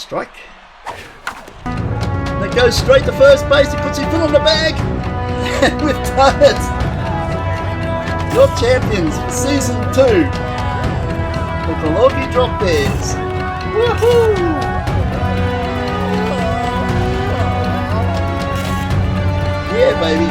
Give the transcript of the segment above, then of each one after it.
strike. And it goes straight to first base. He puts his foot on the bag. And we've done it. Your champions for season 2. The Gologi Drop Bears. Woohoo! Yeah, baby.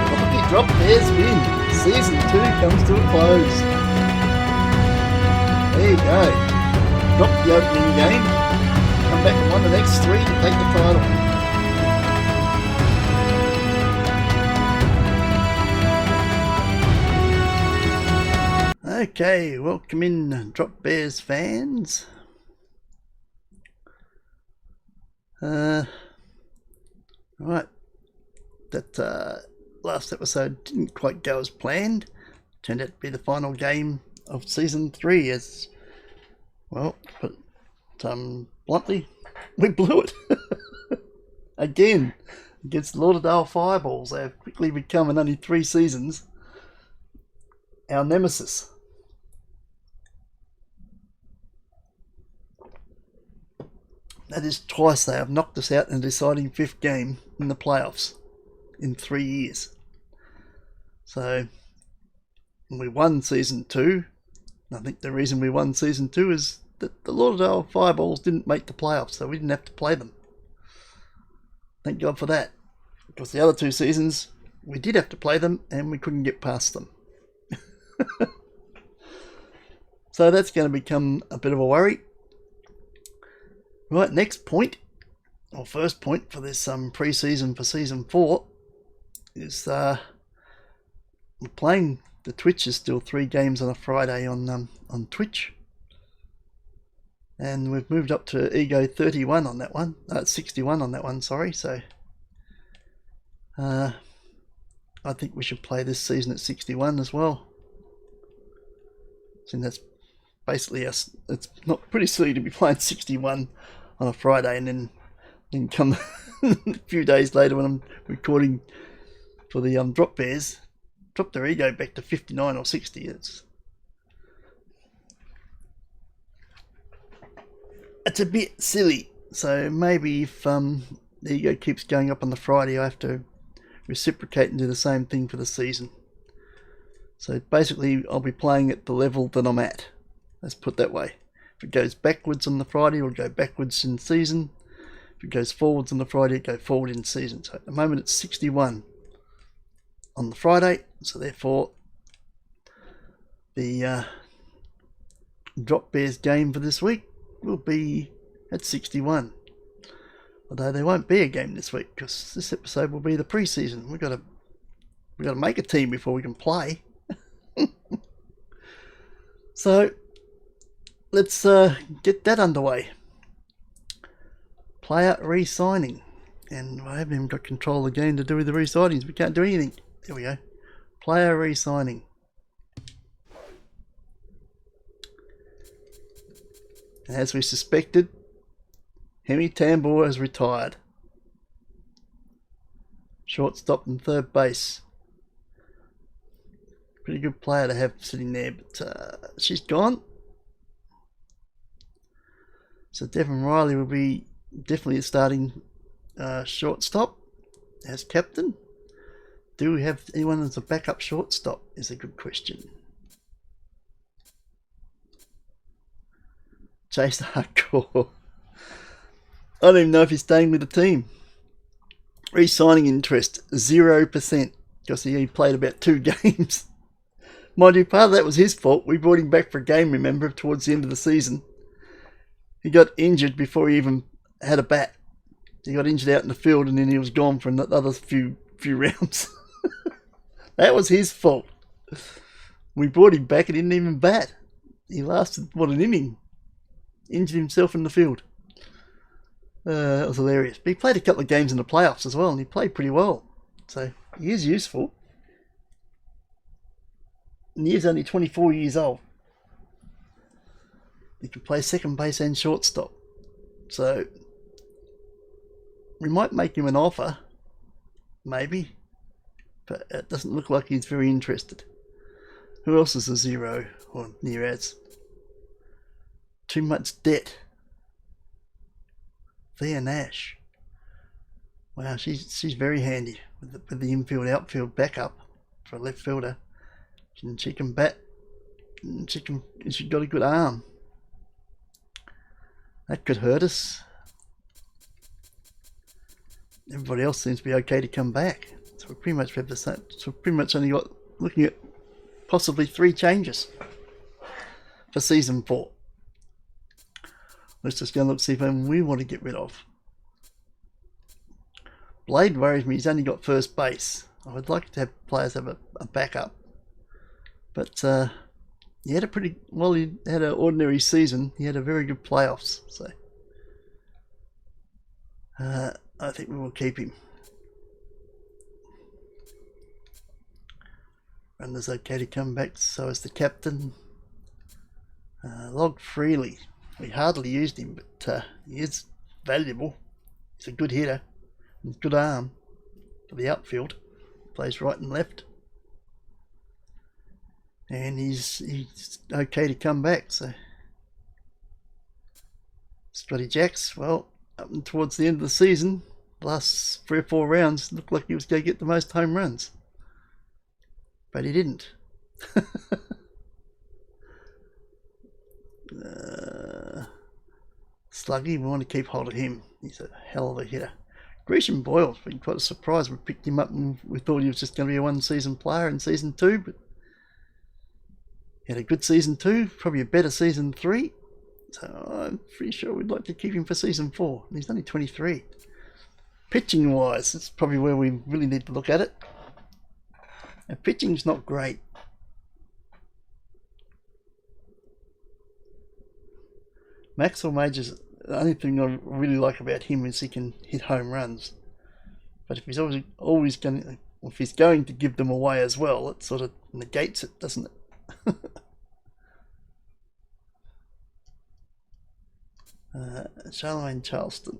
Gologi Drop Bears win. Season 2 comes to a close. There you go. Drop the opening game. Come back and win the next 3 to take the title. Okay, welcome in, Drop Bears fans. Right, that last episode didn't quite go as planned. Turned out to be the final game of season 3. As well, but bluntly, we blew it again against Lauderdale Fireballs. They have quickly become, in only 3 seasons, our nemesis. That is twice they have knocked us out in the deciding 5th game in the playoffs in 3 years. So we won season 2. I think the reason we won season 2 is that the Lauderdale Fireballs didn't make the playoffs, so we didn't have to play them. Thank God for that. Because the other 2 seasons, we did have to play them and we couldn't get past them. So that's going to become a bit of a worry. Right, next point, or first point for this pre-season for season 4 is we're playing. The Twitch is still 3 games on a Friday on Twitch, and we've moved up to Ego 31 on that one. 61 on that one. Sorry. So I think we should play this season at 61 as well. So that's basically us. It's not pretty silly to be playing 61 on a Friday and then come a few days later when I'm recording for the Drop Bears, drop their ego back to 59 or 60. It's a bit silly. So maybe if the ego keeps going up on the Friday, I have to reciprocate and do the same thing for the season. So basically I'll be playing at the level that I'm at. Let's put it that way. If it goes backwards on the Friday, it'll go backwards in season. If it goes forwards on the Friday, it'll go forward in season. So at the moment it's 61 on the Friday. So therefore the Drop Bears game for this week will be at 61. Although there won't be a game this week because this episode will be the pre-season. We've got to make a team before we can play. So let's get that underway. Player re-signing. And I haven't even got control of the game to do with the re-signings. We can't do anything. There we go. Player re-signing. And as we suspected, Hemi Tambor has retired. Shortstop and third base. Pretty good player to have sitting there, but she's gone. So Devon Riley will be definitely starting shortstop as captain. Do we have anyone as a backup shortstop is a good question. Chase Hardcore. I don't even know if he's staying with the team. Re-signing interest 0% because he played about 2 games. Mind you, part of that was his fault. We brought him back for a game, remember, towards the end of the season. He got injured before he even had a bat. He got injured out in the field and then he was gone for another few rounds. That was his fault. We brought him back and he didn't even bat. He lasted, what, an inning. Injured himself in the field. That was hilarious. But he played a couple of games in the playoffs as well and he played pretty well. So he is useful. And he is only 24 years old. He can play second base and shortstop. So we might make him an offer. Maybe. but it doesn't look like he's very interested. Who else is a 0 or near as? Too much debt. Thea Nash. Wow, she's very handy with the infield outfield backup for a left fielder. She can bat. She's got a good arm. That could hurt us. Everybody else seems to be okay to come back. So we pretty much have the same. So we pretty much only got looking at possibly 3 changes for season 4. Let's just go and look, see if anyone we want to get rid of. Blade worries me. He's only got first base. I would like to have players have a backup, but he had a pretty well. He had an ordinary season. He had a very good playoffs. So I think we will keep him. Runner's okay to come back. So is the captain. Log Freely. We hardly used him, but he is valuable. He's a good hitter. He's good arm for the outfield. Plays right and left. And he's okay to come back. So Scotty Jacks, well, up towards the end of the season, last 3 or 4 rounds, looked like he was going to get the most home runs. But he didn't. Sluggy, we want to keep hold of him. He's a hell of a hitter. Grecian Boyle's been quite a surprise. We picked him up and we thought he was just going to be a 1-season player in season 2, but he had a good season 2, probably a better season 3. So I'm pretty sure we'd like to keep him for season 4. And he's only 23. Pitching wise, that's probably where we really need to look at it. Now, pitching's not great. Maxwell Majors, the only thing I really like about him is he can hit home runs. But if he's always going to, if he's going to give them away as well, it sort of negates it, doesn't it? Charlemagne Charleston.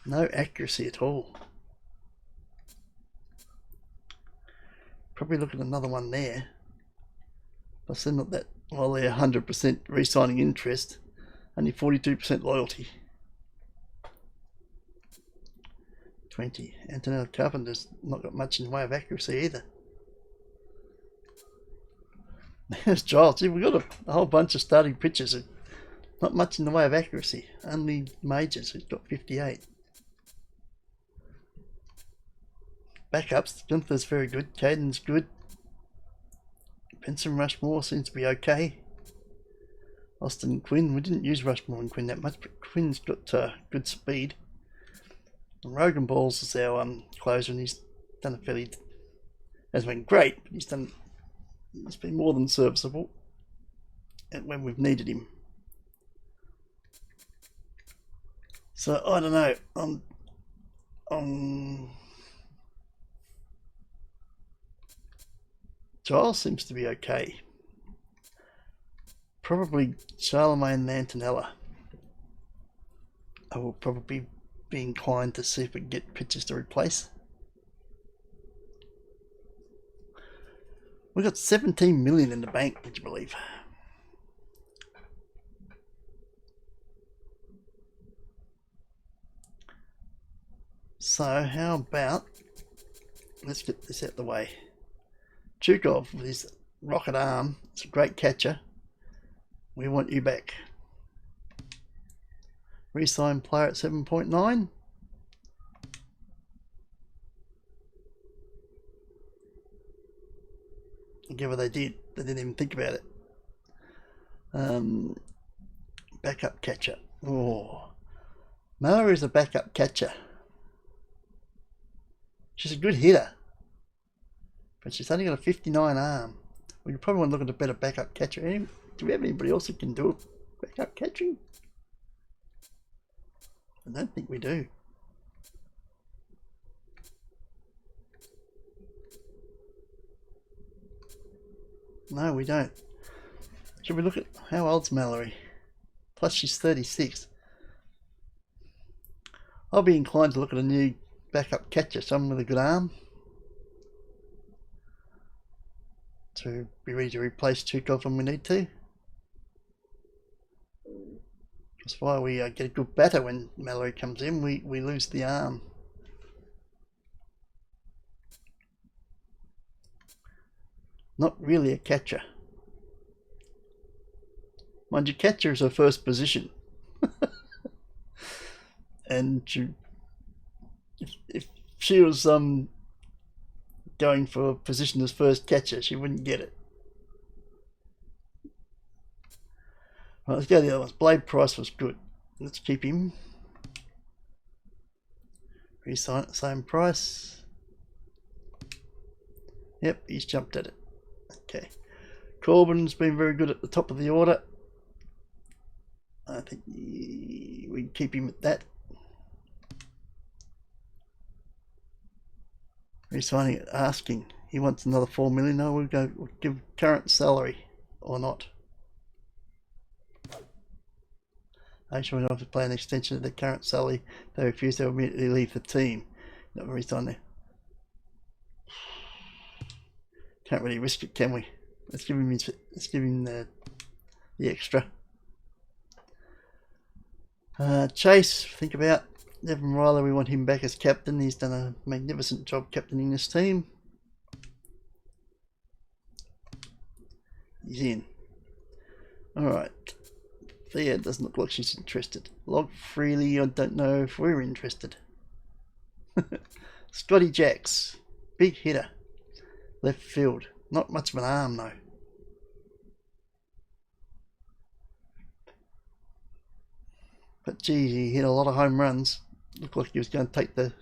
No accuracy at all. Probably look at another one there. Plus they're not that, well, they're 100% re-signing interest, only 42% loyalty. 20. Antonio Carpenter's not got much in the way of accuracy either. There's Giles. We've got a whole bunch of starting pitchers. Not much in the way of accuracy. Only Majors who's got 58. Backups. Gunther's very good. Caden's good. Benson Rushmore seems to be okay. Austin Quinn. We didn't use Rushmore and Quinn that much, but Quinn's got good speed. And Rogan Balls is our closer, and he's done a fairly. Hasn't been great, but he's been more than serviceable. And when we've needed him. So I don't know. Giles seems to be okay. Probably Charlemagne and Antonella. I will probably be inclined to see if we can get pitchers to replace. We've got 17 million in the bank, would you believe? So how about, let's get this out of the way. Chukov with his rocket arm, it's a great catcher. We want you back. Re-sign player at 7.9. Again, what they did. They didn't even think about it. Backup catcher. Oh, Mallory is a backup catcher. She's a good hitter, but she's only got a 59 arm. We probably want to look at a better backup catcher. Do we have anybody else who can do backup catching? I don't think we do. No, we don't. Should we look at how old's Mallory? Plus she's 36. I'll be inclined to look at a new backup catcher, someone with a good arm, to be ready to replace Chukov when we need to. That's why we get a good batter when Mallory comes in. We lose the arm. Not really a catcher. Mind you, catcher is her first position. And if she was going for a position as first catcher, she wouldn't get it. Right, let's go to the other ones. Blade Price was good. Let's keep him. Resign at the same price. Yep, he's jumped at it. Okay. Corbin's been very good at the top of the order. I think we can keep him at that. Resigning it, asking. He wants another 4 million. No, we'll give current salary or not. Actually, we don't have to play an extension of the current salary. They refuse to immediately leave the team. Not very on there. Can't really risk it, can we? Let's give him the extra. Chase, think about Evan Ryler. We want him back as captain. He's done a magnificent job captaining this team. He's in. Alright. Thea doesn't look like she's interested. Log Freely, I don't know if we're interested. Scotty Jacks, big hitter. Left field. Not much of an arm though. But geez, he hit a lot of home runs. Looked like he was going to take the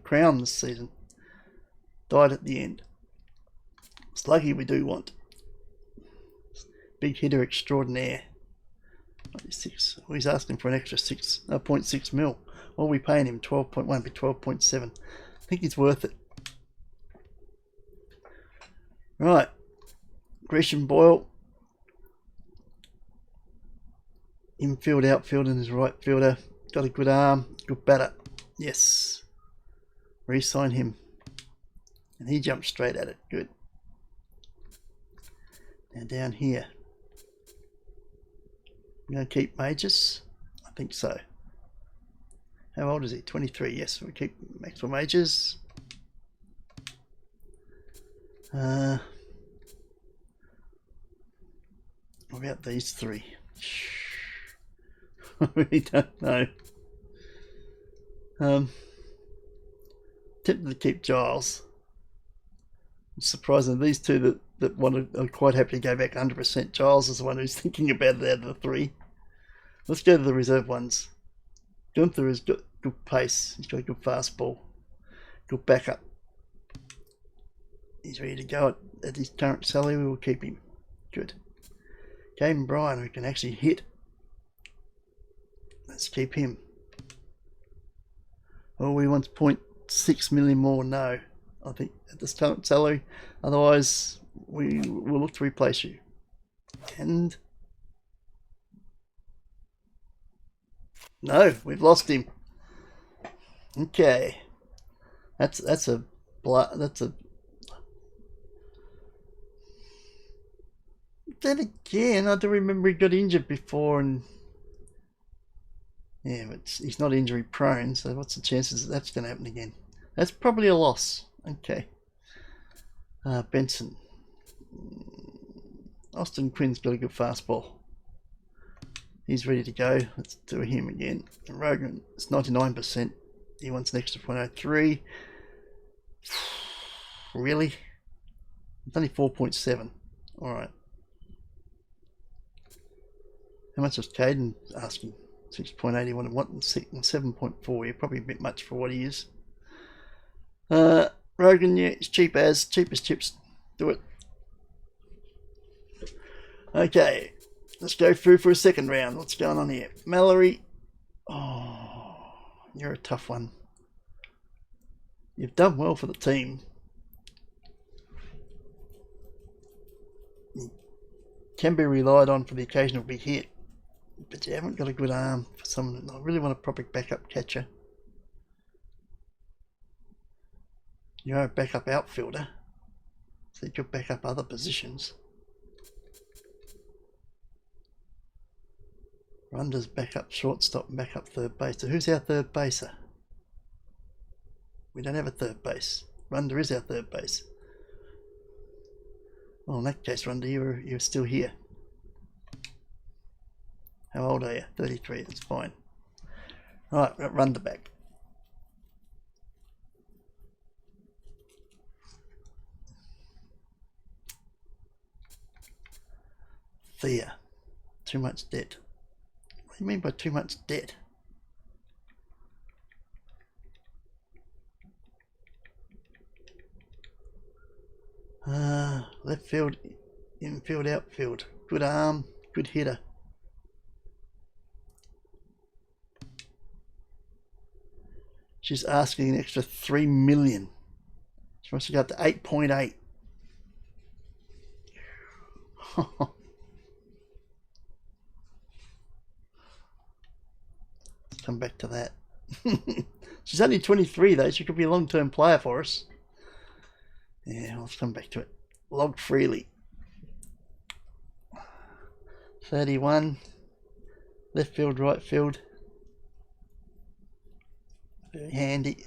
crown this season. Died at the end. Sluggy we do want. Big hitter extraordinaire. 96. Well, he's asking for an extra 0.6 mil. What are we paying him? 12.1 be 12.7. I think he's worth it. Right. Gresham Boyle. Infield, outfield, and his right fielder. Got a good arm, good batter. Yes. Re-sign him. And he jumped straight at it. Good. Now down here. I'm going to keep Majors. I think so. How old is he? 23. Yes, we keep Maxwell Majors. What about these three? I really don't know. Tempted to keep Giles. It's surprising these two that want to, are quite happy to go back 100%. Giles is the one who's thinking about it out of the three. Let's go to the reserve ones. Gunther has got good pace. He's got a good fastball. Good backup. He's ready to go at his current salary. We will keep him. Good. Caden Bryan, who can actually hit. Let's keep him. Oh, we want 0.6 million more. No, I think at this current salary. Otherwise, we will look to replace you. And no, we've lost him. Okay, that's a. Then again, I do remember he got injured before, and yeah, but he's not injury prone. So what's the chances that that's going to happen again? That's probably a loss. Okay. Benson. Austin Quinn's got a good fastball. He's ready to go. Let's do him again. And Rogan, it's 99%. He wants an extra 0.03. Really? It's only 4.7. Alright. How much was Caden asking? 6.8 he wanted, and 7.4. Yeah, probably a bit much for what he is. Rogan, yeah, it's cheap as chips. Do it. Okay, let's go through for a second round. What's going on here? Mallory. Oh, you're a tough one. You've done well for the team. You can be relied on for the occasional big hit, but you haven't got a good arm for someone. I really want a proper backup catcher. You're a backup outfielder, so you could back up other positions. Runder's backup shortstop and backup third base. So who's our third baser? We don't have a third base. Runder is our third base. Well, in that case, Runder, you're still here. How old are you? 33. That's fine. All right, got Runder back. Thea. Too much debt. What do you mean by too much debt? Left field, infield, outfield. Good arm, good hitter. She's asking an extra 3 million. She wants to go up to 8.8. Let's come back to that. She's only 23 though. She could be a long-term player for us. Yeah, let's come back to it. Log freely. 31. Left field, right field. Very handy.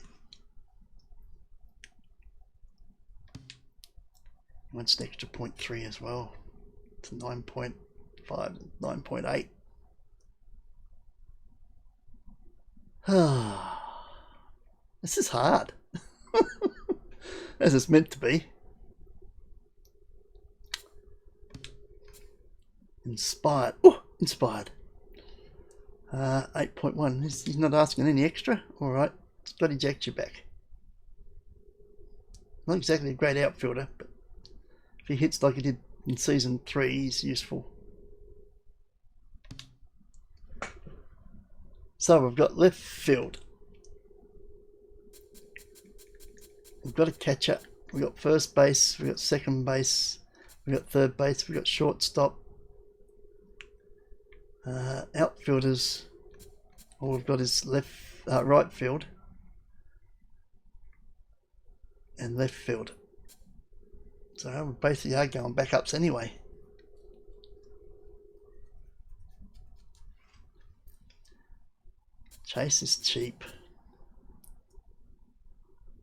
Wants an extra 0.3 as well. It's 9.5, 9.8. This is hard. As it's meant to be. Inspired. Oh, inspired. 8.1. He's not asking any extra. Alright. It's got his extra back. Not exactly a great outfielder, but if he hits like he did in season 3, he's useful. So we've got left field. We've got a catcher. We've got first base. We've got second base. We've got third base. We've got shortstop. Outfielders. All we've got is right field and left field. So we basically are going backups anyway. Chase is cheap.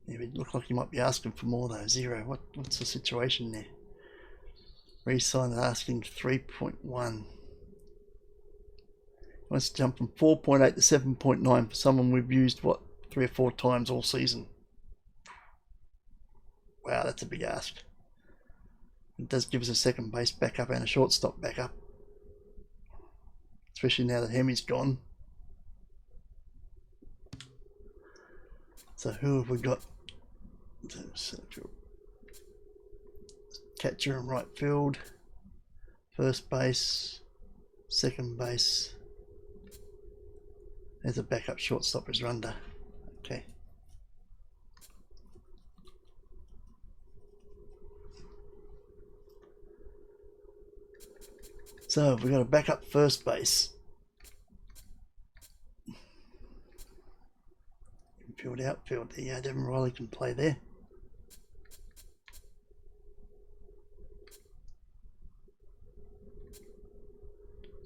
Yeah, it look like you might be asking for more though. 0. What's the situation there? Resign asking 3.1. Wants to jump from 4.8 to 7.9 for someone we've used, what, 3 or 4 times all season. Wow, that's a big ask. It does give us a second base backup and a shortstop backup. Especially now that Hemi's gone. So who have we got? Catcher and right field. First base. Second base. There's a backup shortstop as Runder. Okay. So we've got a backup first base. Infield, outfield. Yeah, Devon Riley can play there.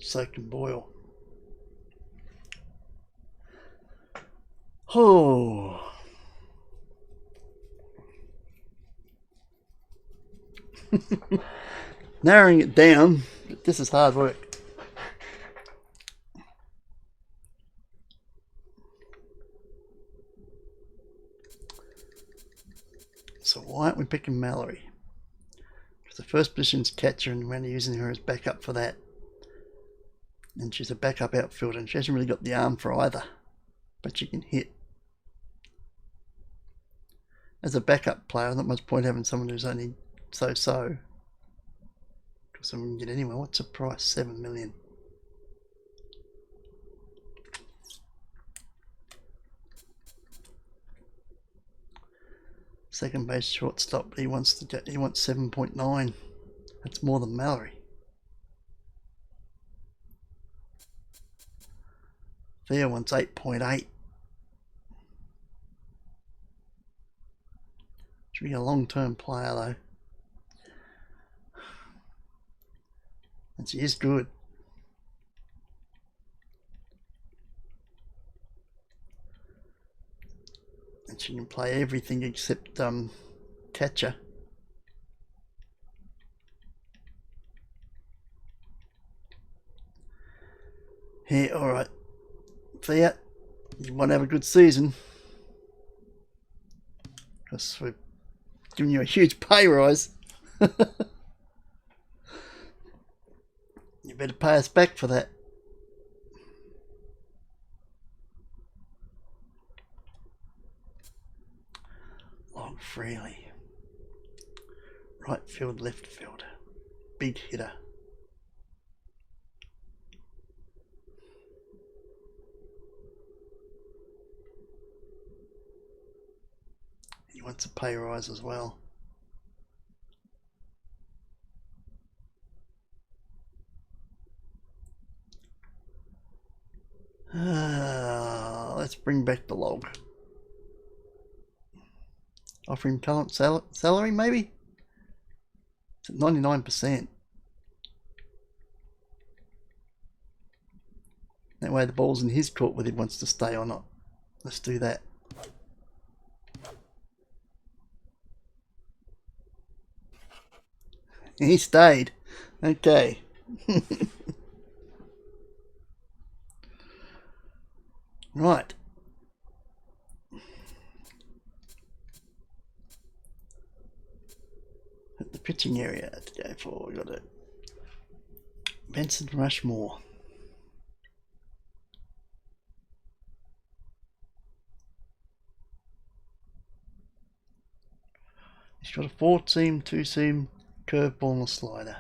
So can Boyle. Oh. Narrowing it down, but this is hard work. So why aren't we picking Mallory? Because the first position's catcher and we're using her as backup for that. And she's a backup outfielder and she hasn't really got the arm for either. But she can hit. As a backup player, not much point having someone who's only so-so. Because someone can get anywhere. What's the price? 7 million. Second base shortstop, he wants 7.9. That's more than Mallory. Thea wants 8.8. Should be a long-term player though. And she is good. And she can play everything except catcher. Yeah, alright. Thea, you want to have a good season. Because we're giving you a huge pay rise. You better pay us back for that. Log Freely. Right field, left field. Big hitter. He wants a pay rise as well. Let's bring back the log. Offer him current salary, maybe? It's at 99%. That way the ball's in his court whether he wants to stay or not. Let's do that. He stayed. Okay. Right. At the pitching area to go for, we got it. Benson Rushmore. He's got a 4-seam, 2-seam, curveball and a slider.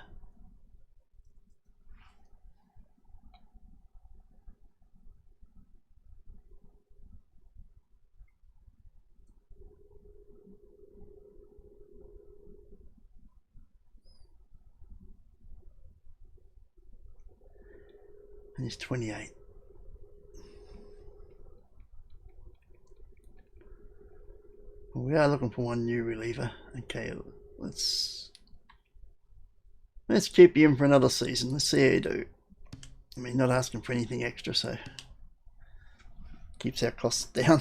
And he's 28. Well, we are looking for one new reliever. Okay, let's keep you in for another season. Let's see how you do. I mean, not asking for anything extra, so keeps our costs down.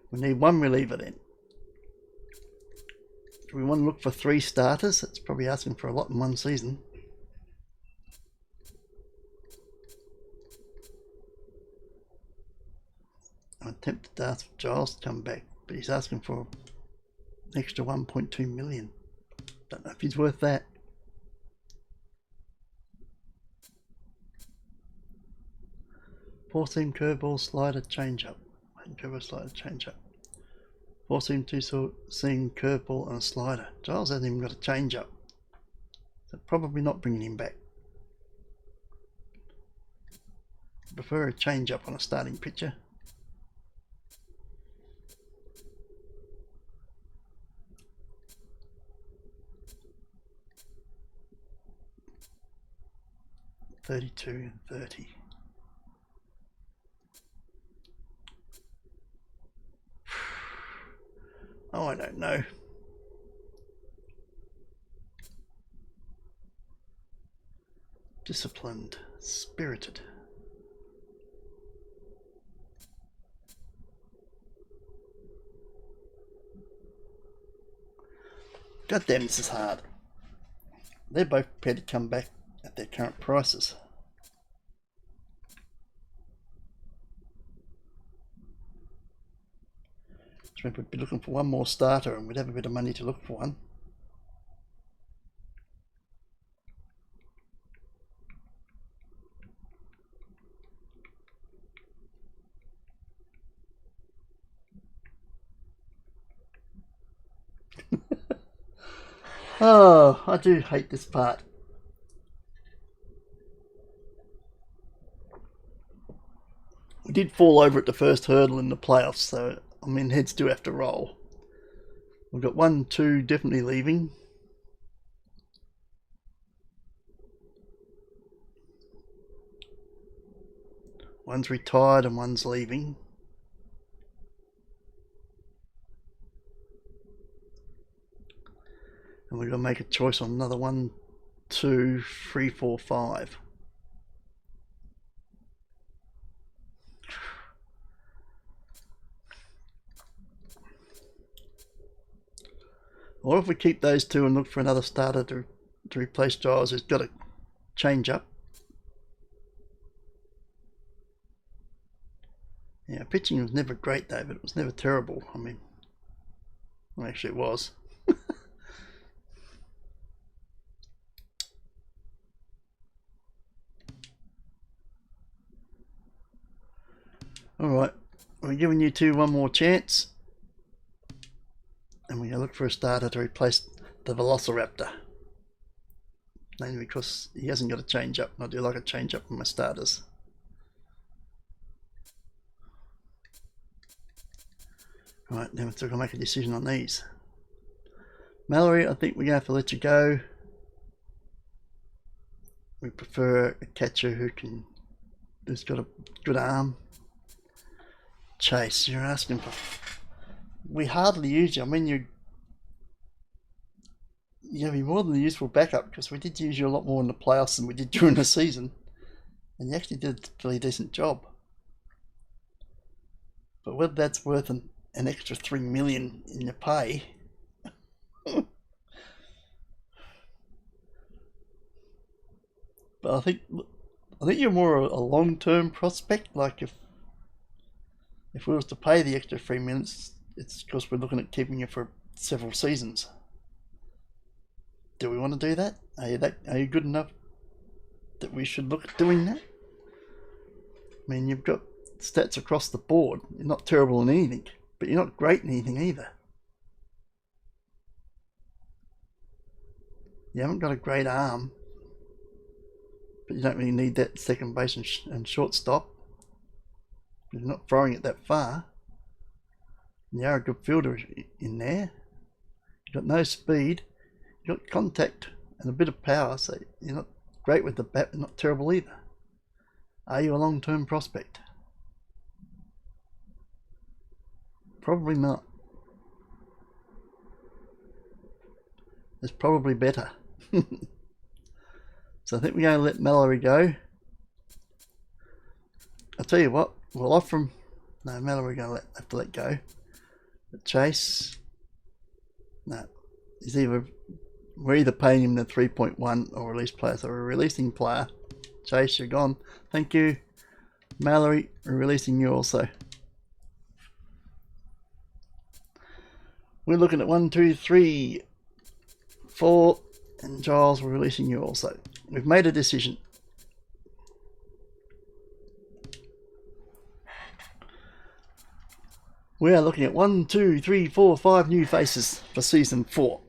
We need one reliever then. Do we want to look for 3 starters? That's probably asking for a lot in one season. I'm tempted to ask Giles to come back, but he's asking for an extra 1.2 million. Don't know if he's worth that. Four-seam curveball, slider, changeup. Curveball, slider, changeup. Four-seam, two-seam curveball, and a slider. Giles hasn't even got a changeup, so probably not bringing him back. I prefer a changeup on a starting pitcher. $32 and $30. Oh, I don't know. Disciplined, spirited. God damn, this is hard. They're both prepared to come back at their current prices. So we'd be looking for one more starter and we'd have a bit of money to look for one. Oh, I do hate this part. We did fall over at the first hurdle in the playoffs, so I mean heads do have to roll. We've got 1, 2 definitely leaving. One's retired and one's leaving. And we've got to make a choice on another 1, 2, 3, 4, 5. Or if we keep those two and look for another starter to replace Giles, who's got to change up. Yeah, pitching was never great though, but it was never terrible. I mean, well, actually it was. Alright, we're giving you two one more chance. And we're going to look for a starter to replace the Velociraptor. Mainly because he hasn't got a change up, and I do like a change up in my starters. Right, now we're still going to make a decision on these. Mallory, I think we're going to have to let you go. We prefer a catcher who's got a good arm. Chase, you're asking for... We hardly use you. I mean, you're going to be more than a useful backup, because we did use you a lot more in the playoffs than we did during the season. And you actually did a really decent job. But whether that's worth an extra $3 million in your pay... But I think you're more a long-term prospect. Like if we was to pay the extra 3 minutes, it's because we're looking at keeping you for several seasons. Do we want to do that? Are you good enough that we should look at doing that? I mean, you've got stats across the board. You're not terrible in anything, but you're not great in anything either. You haven't got a great arm, but you don't really need that second base and shortstop. You're not throwing it that far. You are a good fielder in there. You've got no speed. You've got contact and a bit of power, so you're not great with the bat, but not terrible either. Are you a long-term prospect? Probably not. There's probably better. So I think we're going to let Mallory go. I'll tell you what, we'll offer him... No, Mallory we're going to have to let go. But Chase... No. We're either paying him the 3.1 or release player. So we're a releasing player. Chase, you're gone. Thank you. Mallory, we're releasing you also. We're looking at 1, 2, 3, 4, and Giles, we're releasing you also. We've made a decision. We are looking at 1, 2, 3, 4, 5 new faces for season 4.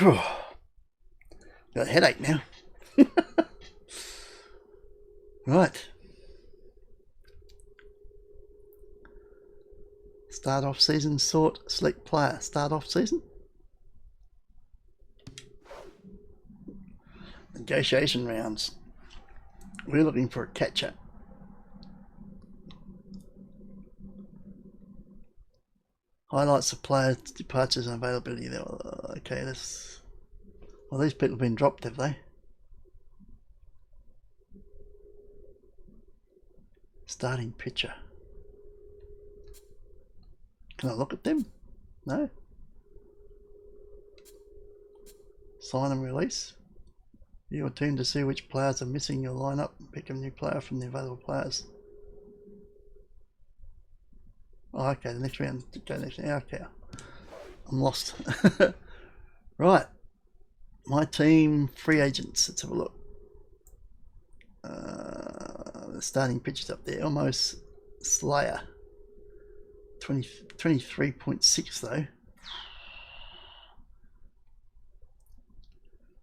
Got a headache now. Right. Start off season, sort, select player. Start off season. Negotiation rounds. We're looking for a catcher. Highlights of players' departures and availability. Okay, this. Well, these people have been dropped, have they? Starting pitcher. Can I look at them? No. Sign and release. Your team to see which players are missing your lineup and pick a new player from the available players. Oh, okay, the next round. Go next round. Okay, I'm lost. Right, my team free agents. Let's have a look. The starting pitchers up there. Almost Slayer. 23.6 though.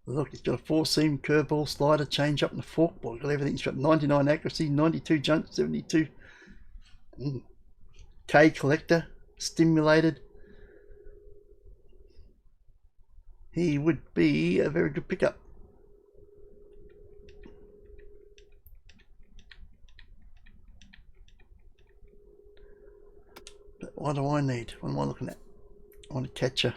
Look, he's got a 4-seam curveball, slider, change up, and a forkball. He's got everything. He's got 99 accuracy, 92 jump, 72 K collector, stimulated. He would be a very good pickup. But what do I need? What am I looking at? I want a catcher.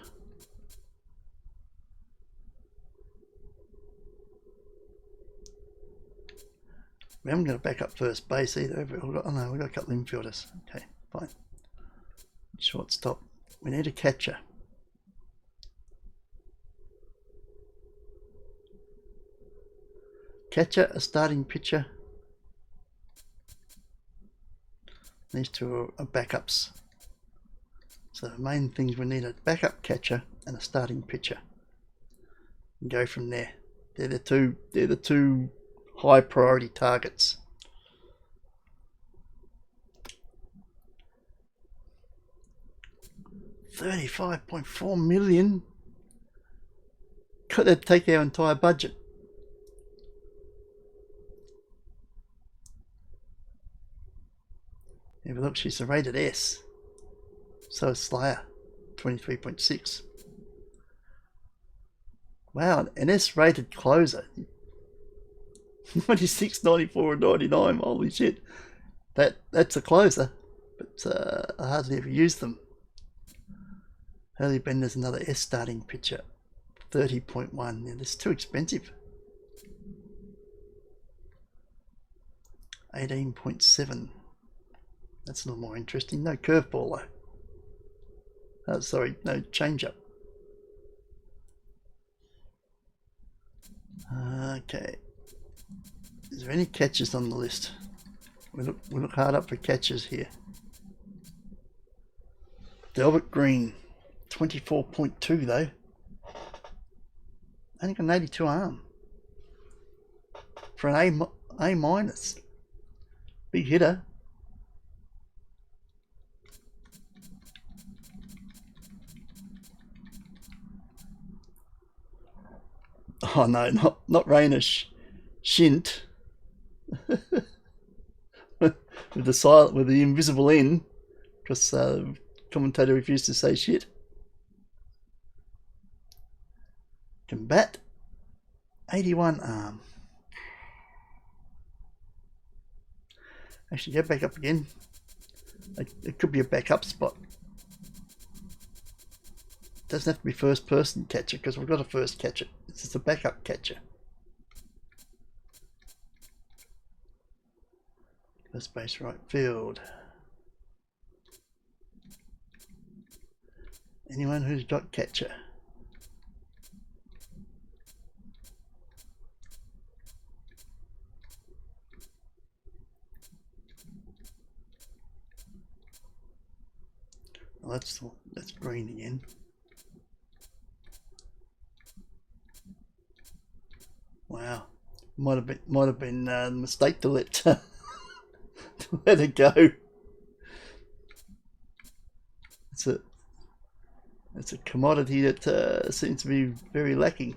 We haven't got a backup first base either. Oh no, we've got a couple of infielders. Okay, fine. Shortstop. We need a catcher. Catcher, a starting pitcher. These two are backups. So the main things, we need a backup catcher and a starting pitcher. And go from there. They're the two high priority targets. $35.4 million. Could that take our entire budget? Yeah, but look, she's a rated S. So is Slayer, 23.6. Wow, an S-rated closer. 96, 94, and 99. Holy shit. That's a closer, but I hardly ever use them. Hurley Bender's another S starting pitcher. 30.1. Yeah, that's too expensive. 18.7. That's a little more interesting. No curveball though. Oh, sorry, no changeup. Okay. Is there any catches on the list? We look hard up for catches here. Delbert Green, 24.2 though. Only got an 82 arm. For an A minus. Big hitter. Oh no, not Rainer Shint. with the invisible N, because commentator refused to say shit. Combat, 81 arm. Actually, go back up again. It could be a backup spot. Doesn't have to be first person catcher because we've got a first catcher. It's just a backup catcher. First base, right field. Anyone who's got catcher? Well, that's green again. Wow, might have been a mistake to let to let it go. It's a commodity that seems to be very lacking.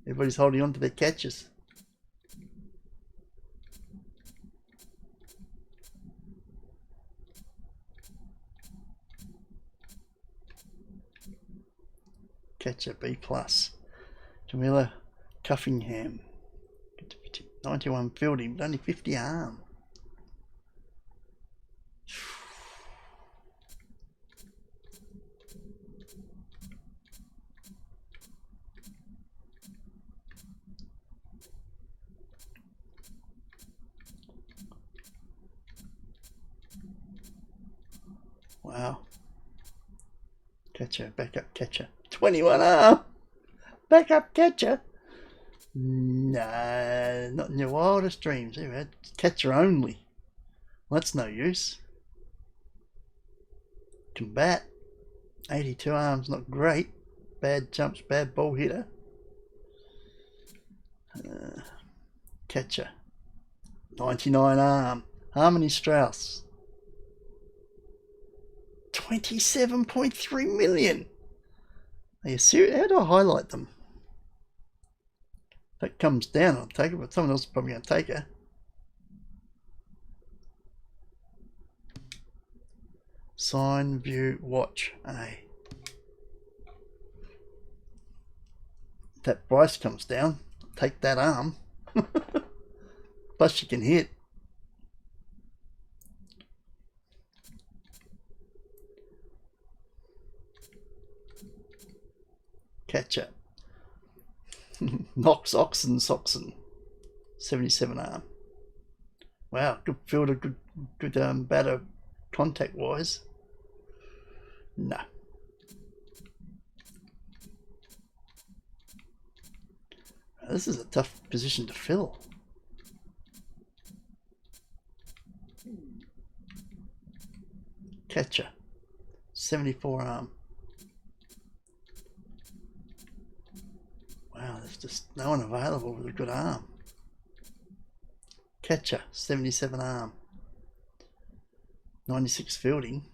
Everybody's holding on to their catches. Catcher B+. Jamila Cuffingham, 91 fielding, but only 50 arm. Wow. Catcher, backup catcher, 21 arm. Backup catcher. No, not in your wildest dreams. Anyway, catcher only. Well, that's no use. Combat, 82 arms, not great. Bad jumps, bad ball hitter. Catcher, 99 arm. Harmony Strauss, 27.3 million. Are you serious? How do I highlight them? If that comes down, I'll take it, but someone else is probably going to take it. Sign, view, watch. A. If that price comes down, take that arm. Plus you can hit. Catcher. Knox Oxen Soxen, 77 arm. Wow, good fielder, good batter contact wise. No. This is a tough position to fill. Catcher, 74 arm. Wow, there's just no one available with a good arm. Catcher, 77 arm. 96 fielding.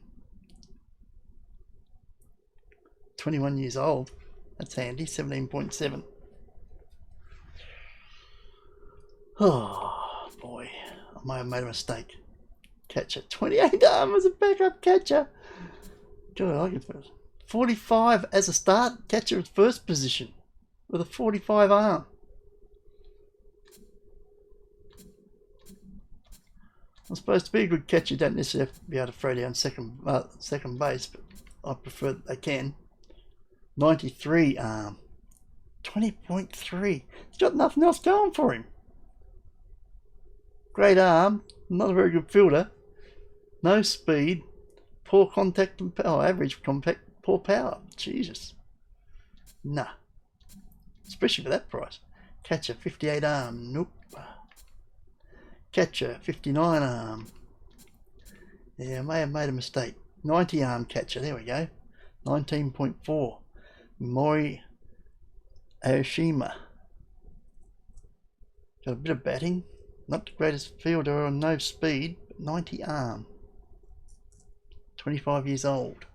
21 years old. That's handy, 17.7. Oh boy, I may have made a mistake. Catcher, 28 arm as a backup catcher. God, I get first. 45 as a start catcher at first position with a 45 arm. I suppose to be a good catcher, you don't necessarily have to be able to throw down second base, but I prefer that they can. 93 arm. 20.3. He's got nothing else going for him. Great arm, not a very good fielder. No speed, poor contact and power, average contact, poor power. Jesus. Nah. Especially for that price. Catcher, 58 arm. Nope. Catcher, 59 arm. Yeah, I may have made a mistake. 90 arm catcher, there we go. 19.4. Mori Aoshima. Got a bit of batting. Not the greatest fielder or no speed, but 90 arm. 25 years old.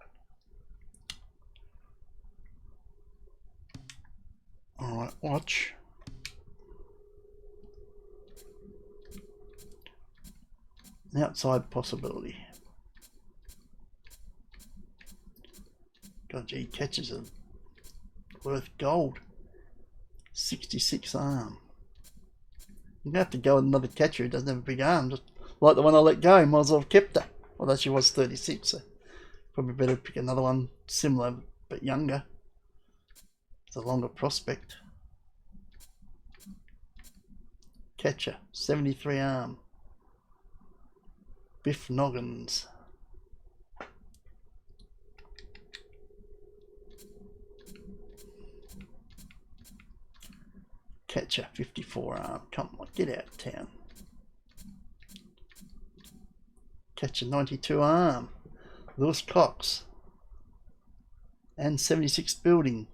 Alright, watch. An outside possibility. God, gee, catches are worth gold. 66 arm. You're gonna have to go with another catcher who doesn't have a big arm, just like the one I let go. Might as well have kept her. Although she was 36, so probably better pick another one similar but younger. It's a longer prospect. Catcher, 73 arm. Biff Noggins. Catcher, 54 arm. Come on, get out of town. Catcher, 92 arm. Lewis Cox. And 76 building.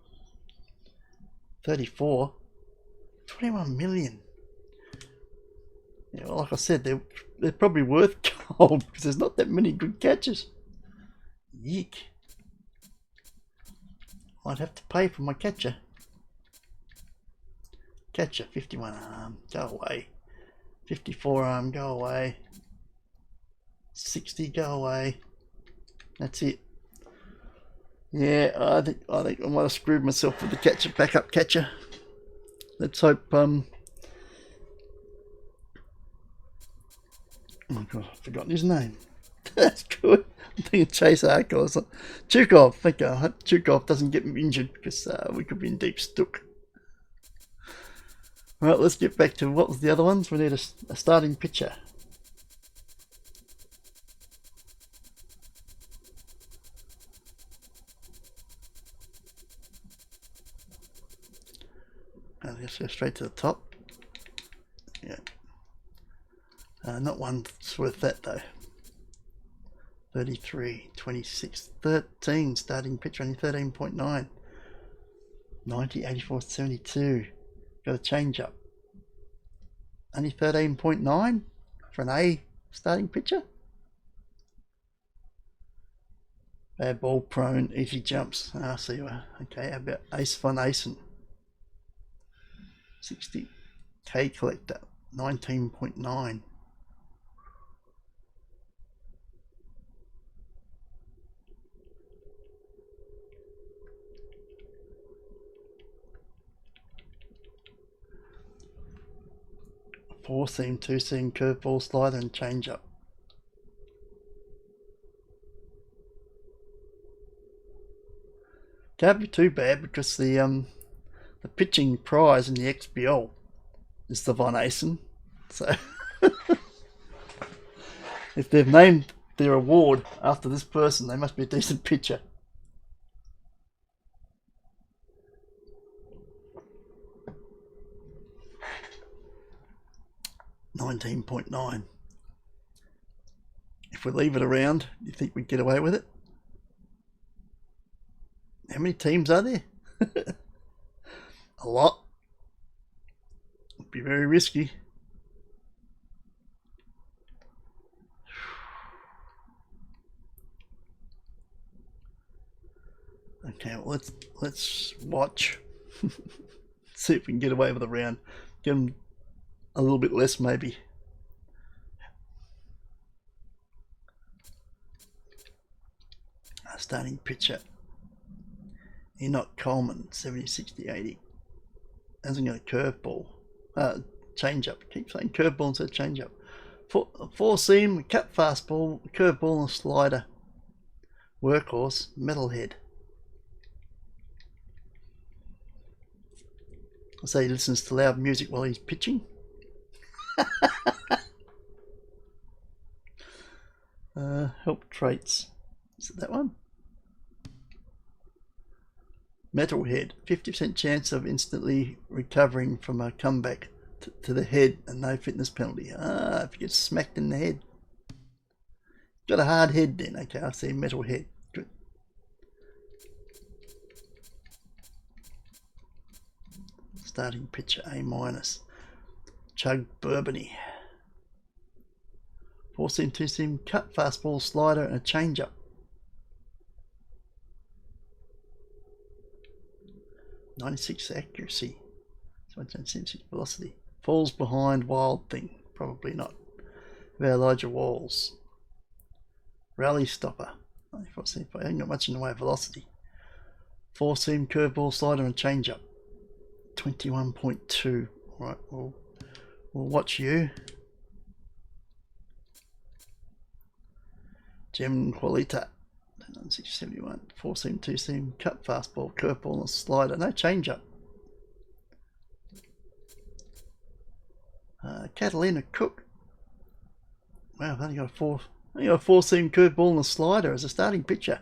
34. 21 million. Yeah, well, like I said, they're probably worth gold because there's not that many good catches. Yeek. Might have to pay for my catcher. Catcher, 51 arm, go away. 54 arm, go away. 60, go away. That's it. Yeah, I think I might have screwed myself with the catcher, backup catcher. Let's hope. Oh god, I've forgotten his name. That's good. I'm thinking Chase Arkel or something. Chukov. I hope Chukov doesn't get injured because we could be in deep stook. Alright, let's get back to what was the other ones. We need a starting pitcher. Let's go straight to the top. Yeah. Not one that's worth that though. 33, 26, 13 starting pitcher, only 13.9. 90, 84, 72. Got a change up. Only 13.9 for an A starting pitcher. Bad ball prone, easy jumps. I see. Okay, how about Ace von Asen? 60 K collector, 19.9. Four seam, two seam, curveball, slider, and change up. Can't be too bad because the pitching prize in the XBL is the Von Asen. So If they've named their award after this person, they must be a decent pitcher. $19.9. If we leave it around, do you think we'd get away with it? How many teams are there? A lot. It'd be very risky. Okay, well, let's watch. See if we can get away with a round. Get them a little bit less, maybe. Starting pitcher. Enoch Coleman, 70, 60, 80. Hasn't got a curveball. Change up. Keep saying curveball instead of change up. Four seam, cut fastball, curveball, and slider. Workhorse, metalhead. I say he listens to loud music while he's pitching. Help traits. Is it that one? Metalhead. 50% chance of instantly recovering from a comeback to the head and no fitness penalty. If you get smacked in the head. Got a hard head then. Okay, I see metalhead. Good. Starting pitcher A-. Chug Bourbony. 4-seam, 2-seam, cut, fastball, slider, and a changeup. .96 accuracy. 76 velocity. Falls behind Wild Thing. Probably not. Elijah Walls. Rally Stopper. 94 I ain't got much in the way of velocity. 4-seam, curveball, slider, and changeup. 21.2. Alright, we'll watch you. Gem Qualita. 671. 4-seam, 2-seam, cut, fastball, curveball, and slider. No changeup. Catalina Cook. Wow, I've only got a 4-seam curveball and a slider as a starting pitcher.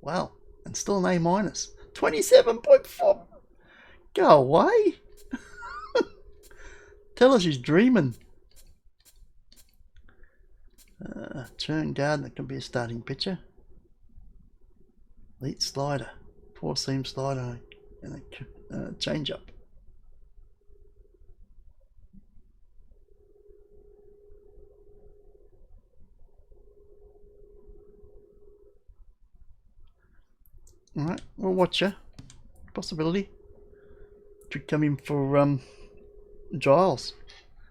Wow, and still an A-. 27.4. Go away. Tell us she's dreaming. Churn Gardner can be a starting pitcher. Elite slider. 4-seam slider and a change-up. Alright, we'll watch you. Possibility. Could come in for Giles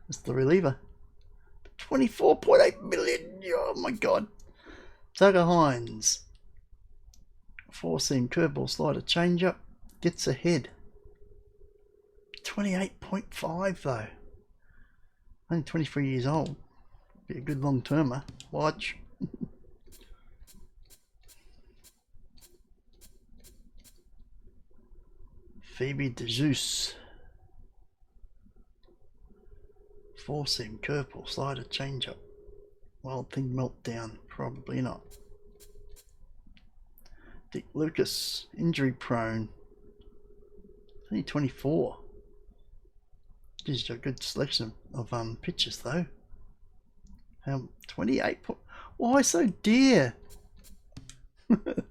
as the reliever. 24.8 million. Oh my god. Tugger Hines. 4-seam curveball, slider, changeup. Gets ahead. 28.5 though. Only 23 years old. Be a good long termer. Watch. Phoebe DeJesus. 4-seam curveball, slider, changeup. Wild Thing meltdown. Probably not. Dick Lucas, injury prone. Only 24. Gives you a good selection of pitches though. 28. Why so dear? I've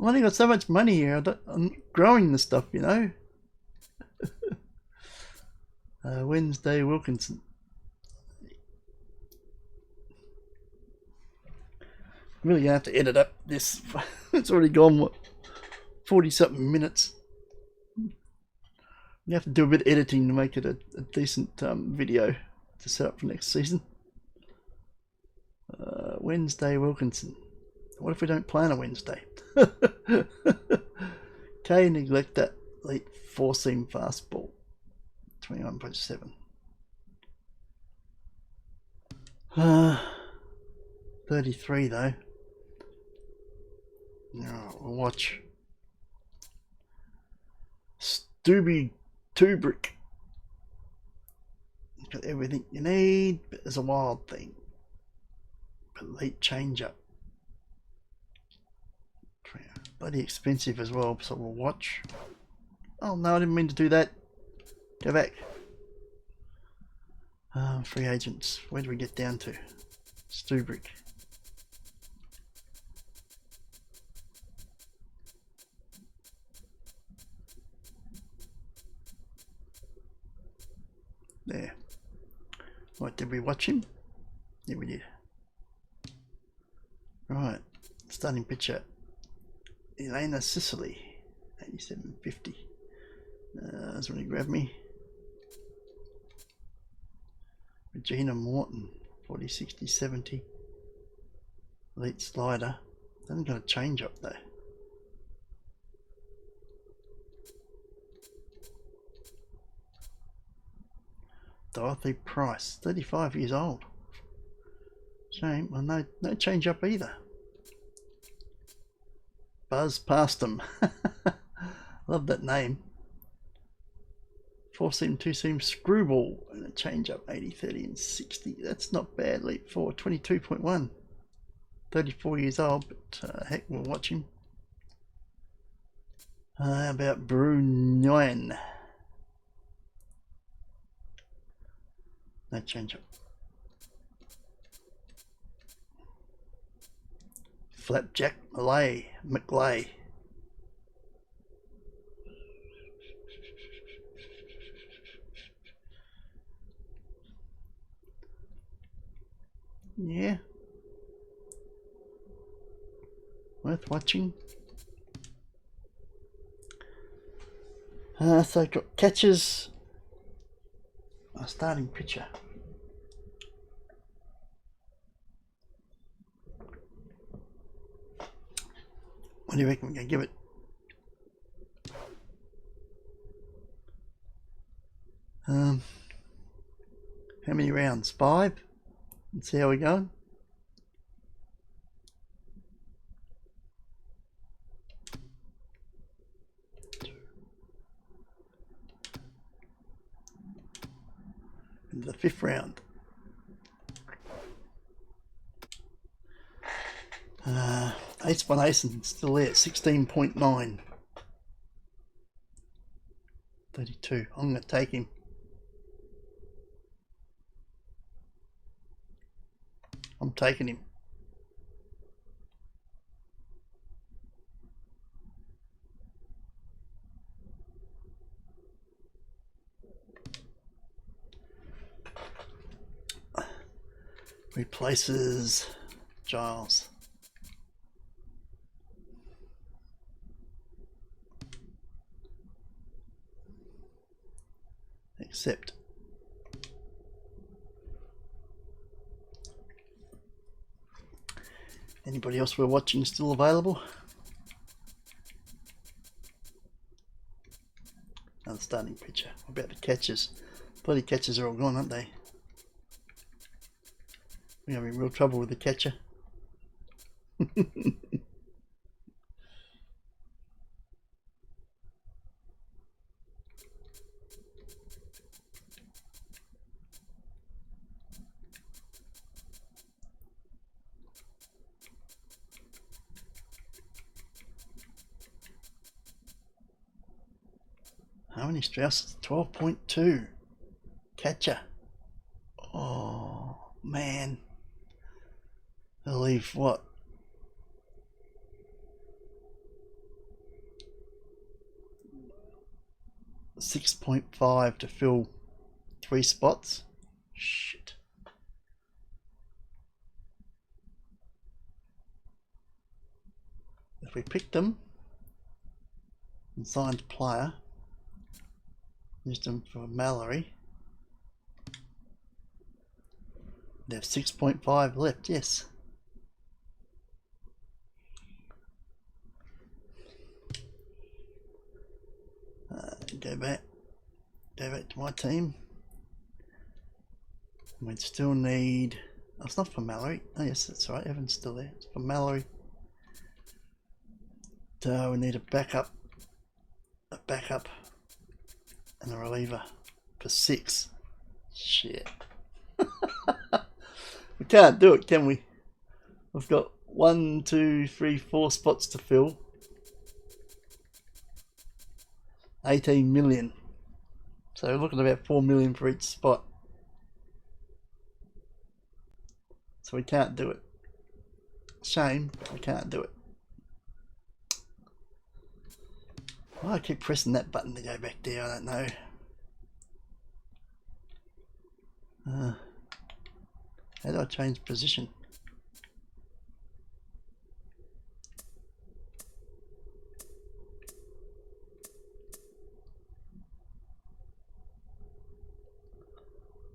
only got so much money here. I'm growing the stuff, you know. Wednesday Wilkinson. I'm really gonna have to edit up this. It's already gone, what, 40 something minutes. You have to do a bit of editing to make it a decent video to set up for next season. Wednesday Wilkinson. What if we don't plan a Wednesday? K neglect that late 4-seam fastball. 21.7. 33 though. No, we'll watch. Stubby Tubrick. Got everything you need, but there's a wild thing. But late change up. Bloody expensive as well, so we'll watch. Oh no, I didn't mean to do that. Go back. Free agents. Where do we get down to? Stubrick. There. Right, did we watch him? Yeah, we did. Right, starting pitcher. Elena Sicily, 87.50. That's when he grabbed me. Regina Morton, 40, 60, 70. Elite slider. Hasn't got a change up though. Dorothy Price, 35 years old. Shame, well no change up either. Buzz past him. Love that name. 4-seam, 2-seam screwball and a change up 80, 30 and 60. That's not bad. Leap forward 22.1. 34 years old, but heck, we'll watch him. How about Brunyan? No change up. Flapjack McLay. Yeah. Worth watching. So I've got catches. A starting pitcher. What do you reckon we're going to give it? How many rounds? 5? Let's see how we're going. Into the 5th round. Ace by Ace still there at 16.9. 32. I'm going to take him. I'm taking him. Replaces Giles. Accept. Anybody else we're watching still available? Another starting pitcher. What about the catches? Bloody catches are all gone, aren't they? We're having real trouble with the catcher. How many Strauss? 12.2. Catcher. Oh, man. They'll leave what? 6.5 to fill 3 spots. Shit. If we picked them and signed player, used them for Mallory, they have 6.5 left. Yes. Go back to my team. We'd still need, oh, it's not for Mallory. Oh yes, that's right, Evan's still there. It's for Mallory. So we need a backup and a reliever for 6. Shit. We can't do it, can we? We've got 1, 2, 3, 4 spots to fill. 18 million. So we're looking at about 4 million for each spot. So we can't do it. Shame, but we can't do it. Why I keep pressing that button to go back there, I don't know. How do I change position?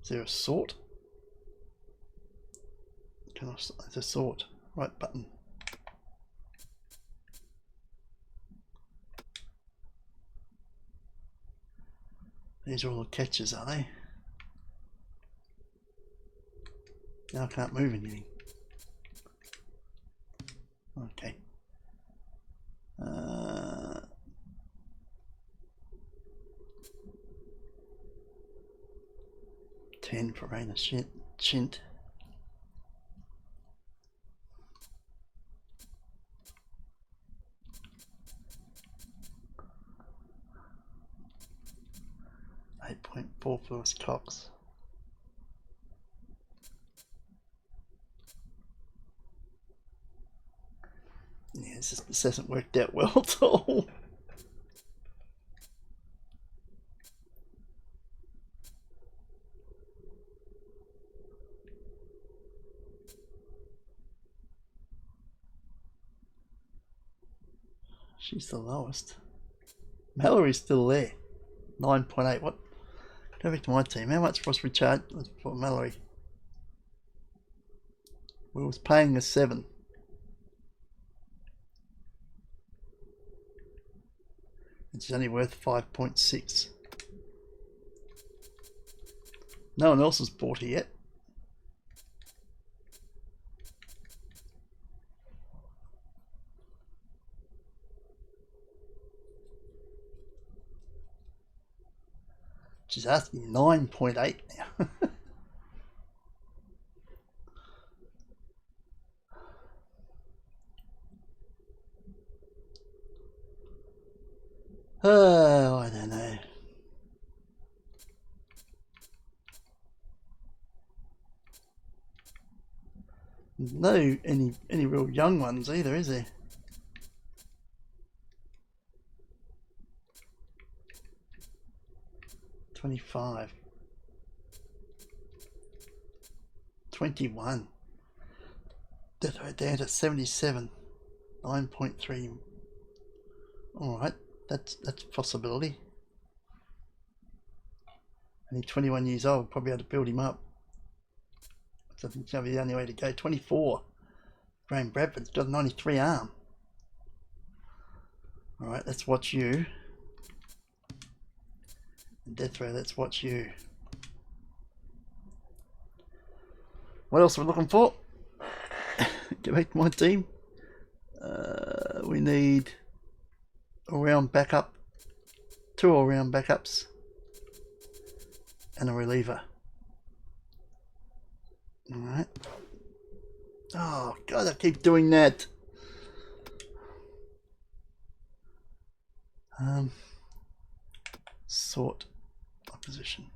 Is there a sort? Can I? There's a sort. Right button. These are all the catches, are they? Now I can't move anything. Okay. 10 for rain shit. Chint. .4 for us Cox. Yeah, this hasn't worked out well at all. She's the lowest. Mallory's still there. 9.8. What? Go back to my team. How much was we charged for Mallory? We was paying a 7. It's only worth 5.6. No one else has bought her yet. She's asking 9.8 now. Oh, I don't know. No any real young ones either, is there? $25. 21. That's right down to 77. 9.3. Alright, that's a possibility. Only 21 years old, probably able to build him up. So I think it's going to be the only way to go. 24. Graham Bradford's got a 93 arm. Alright, let's watch you. And Death Row, let's watch you. What else are we looking for? Get back to my team. We need all-round backup, 2 all-round backups, and a reliever. Alright. Oh god, I keep doing that. Sort opposition.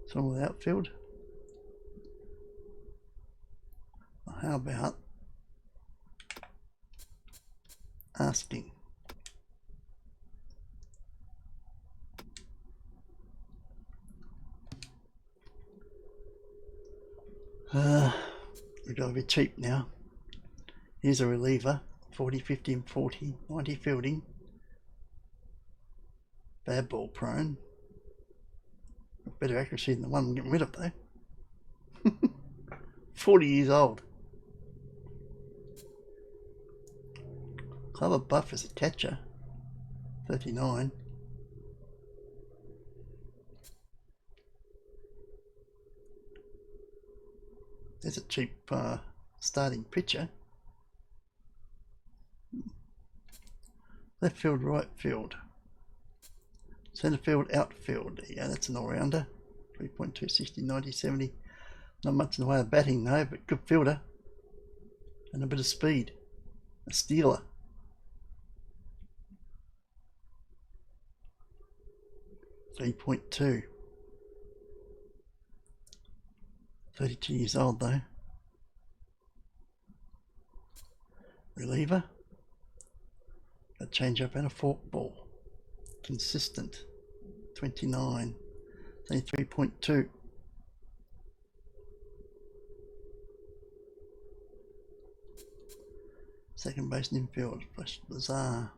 So with outfield. How about asking? We've got to be cheap now. Here's a reliever. 40, 50 and 40. 90 fielding. Bad ball prone. Better accuracy than the one I'm getting rid of though. 40 years old. Clever Buff is a catcher. 39. There's a cheap starting pitcher. Left field, right field. Centre field, outfield. Yeah, that's an all-rounder. 3.2, 60, 90, 70. Not much in the way of batting, no, but good fielder. And a bit of speed. A stealer. .2. 32 years old though. Reliever. A change-up and a fork ball. Consistent. 29. 23.2. Second base and infield. Flash Lazar.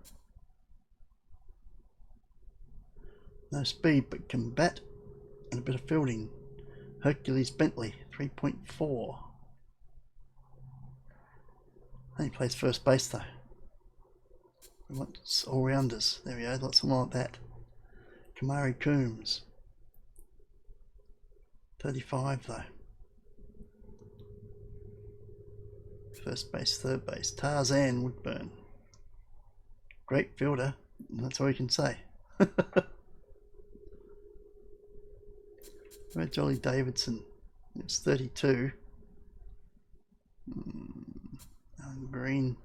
No speed but can bat and a bit of fielding. Hercules Bentley, 3.4. He plays first base though. We want all-rounders. There we go, got someone like that. Kamari Coombs. 35 though. First base, third base. Tarzan Woodburn. Great fielder, that's all you can say. Where's Jolly Davidson? It's 32. Alan Green.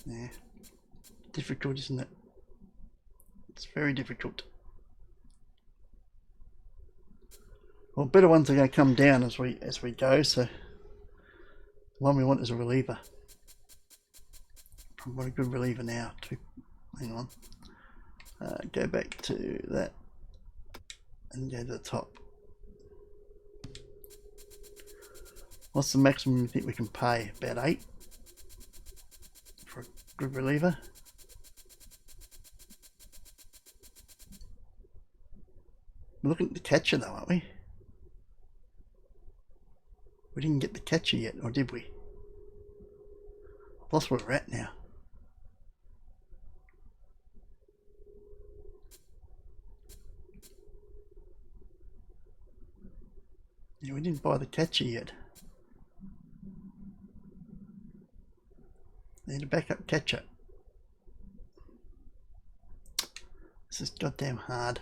Yeah. Difficult, isn't it? It's very difficult. Well, better ones are going to come down as we go. So the one we want is a reliever. Probably want a good reliever now. Hang on. Go back to that and go to the top. What's the maximum you think we can pay? About 8 for a good reliever. We're looking at the catcher though, aren't we? We didn't get the catcher yet, or did we? I've lost where we're at now. Yeah, we didn't buy the catcher yet. Need a backup catcher. This is goddamn hard.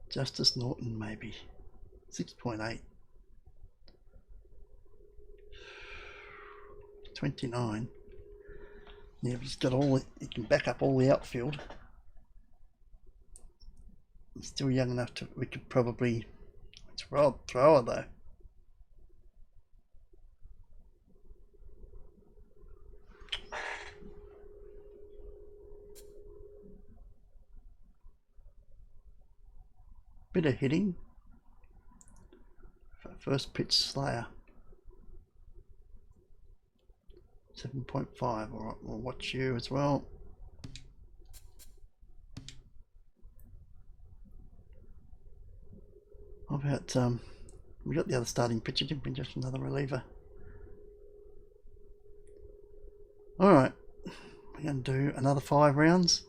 Justice Norton, maybe 6.8. 29. Yeah, he's got all. He can back up all the outfield. He's still young enough to. We could probably. It's a wild thrower though. Bit of hitting. First pitch Slayer. 7.5. Alright, we'll watch you as well. How about we got the other starting pitcher, didn't we? Just another reliever. Alright. We're gonna do another 5 rounds.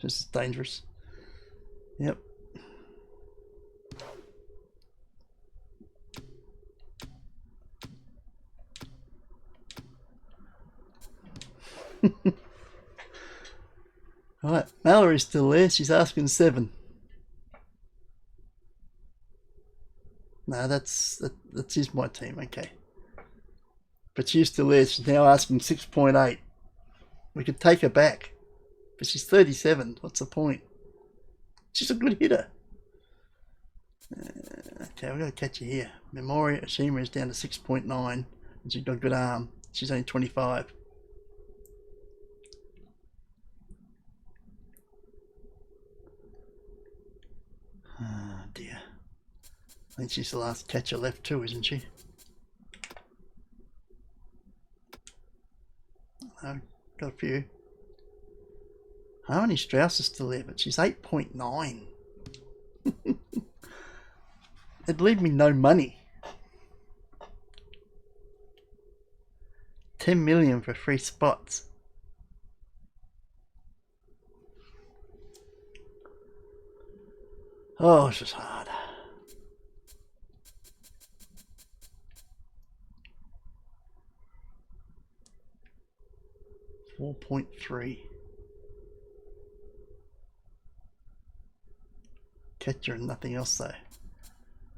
This is dangerous. Yep. Alright, Mallory's still there. She's asking 7. No, that's is my team, okay. But she's still there. She's now asking 6.8. We could take her back, but she's 37. What's the point? She's a good hitter. Okay, we've got to catch her here. Memori Ashima is down to 6.9, and she's got a good arm. She's only 25. Oh dear. I think she's the last catcher left too, isn't she? No, got a few. Harmony Strauss is still there, but she's 8.9. It'd leave me no money. 10 million for 3 spots. Oh, it's just hard. $4.3. Catcher and nothing else though.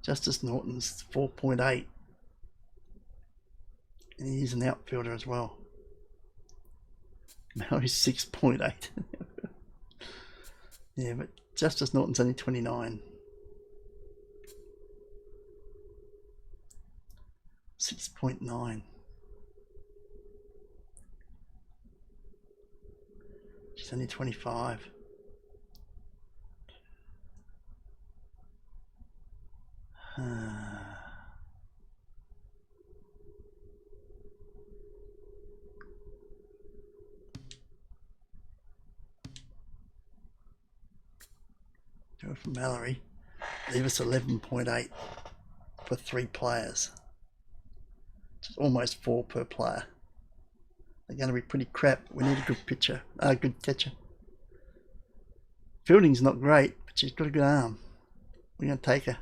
Justice Norton's 4.8. And he's an outfielder as well. Now he's 6.8. Yeah, but Justice Norton's only 29. 6.9. She's only 25. Go for Mallory. Leave us 11.8 for 3 players. Which is almost 4 per player. They're going to be pretty crap. We need a good pitcher, good catcher. Fielding's not great, but she's got a good arm. We're going to take her.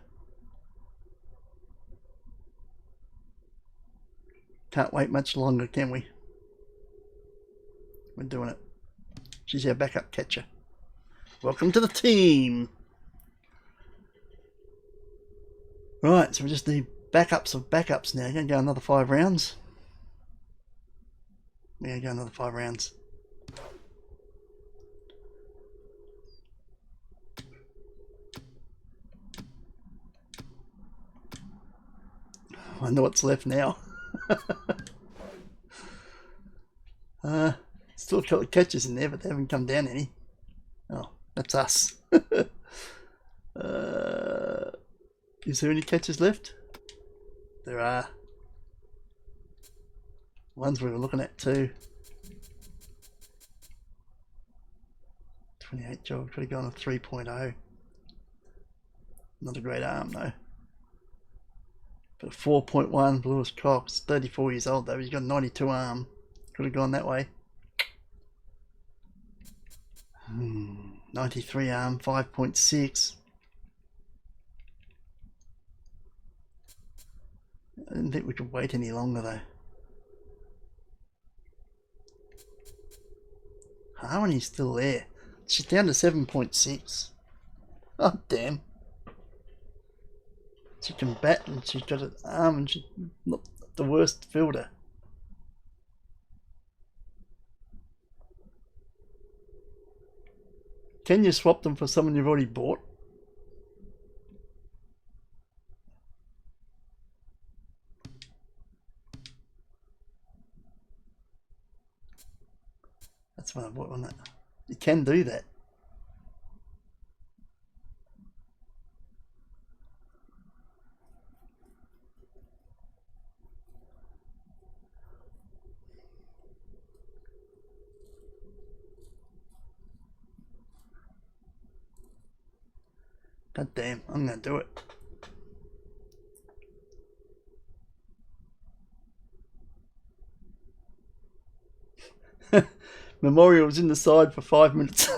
Can't wait much longer, can we? We're doing it. She's our backup catcher. Welcome to the team. Right, so we just need backups of backups now. You're going to go another 5 rounds. We're going to go another 5 rounds. I know what's left now. Still a couple of catches in there, but they haven't come down any. Oh, that's us. Is there any catches left? There are. Ones we were looking at too. 28 job, could have gone a 3.0. Not a great arm though. But a 4.1 Lewis Cox, 34 years old though. He's got a 92 arm. Could have gone that way. 93 arm, 5.6. I didn't think we could wait any longer though. Harmony's still there. She's down to 7.6. Oh damn. She can bat and she's got an arm and she's not the worst fielder. Can you swap them for someone you've already bought? That's what I bought on that. You can do that. God damn, I'm gonna do it. Memorial was in the side for 5 minutes.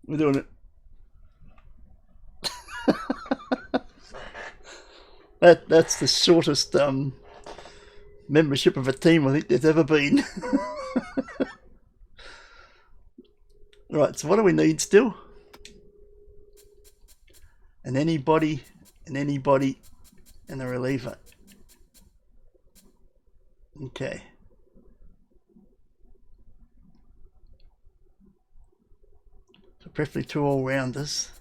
We're doing it. That's the shortest membership of a team I think there's ever been. Right, so what do we need still? Anybody, and a reliever. Okay. So preferably 2 all-rounders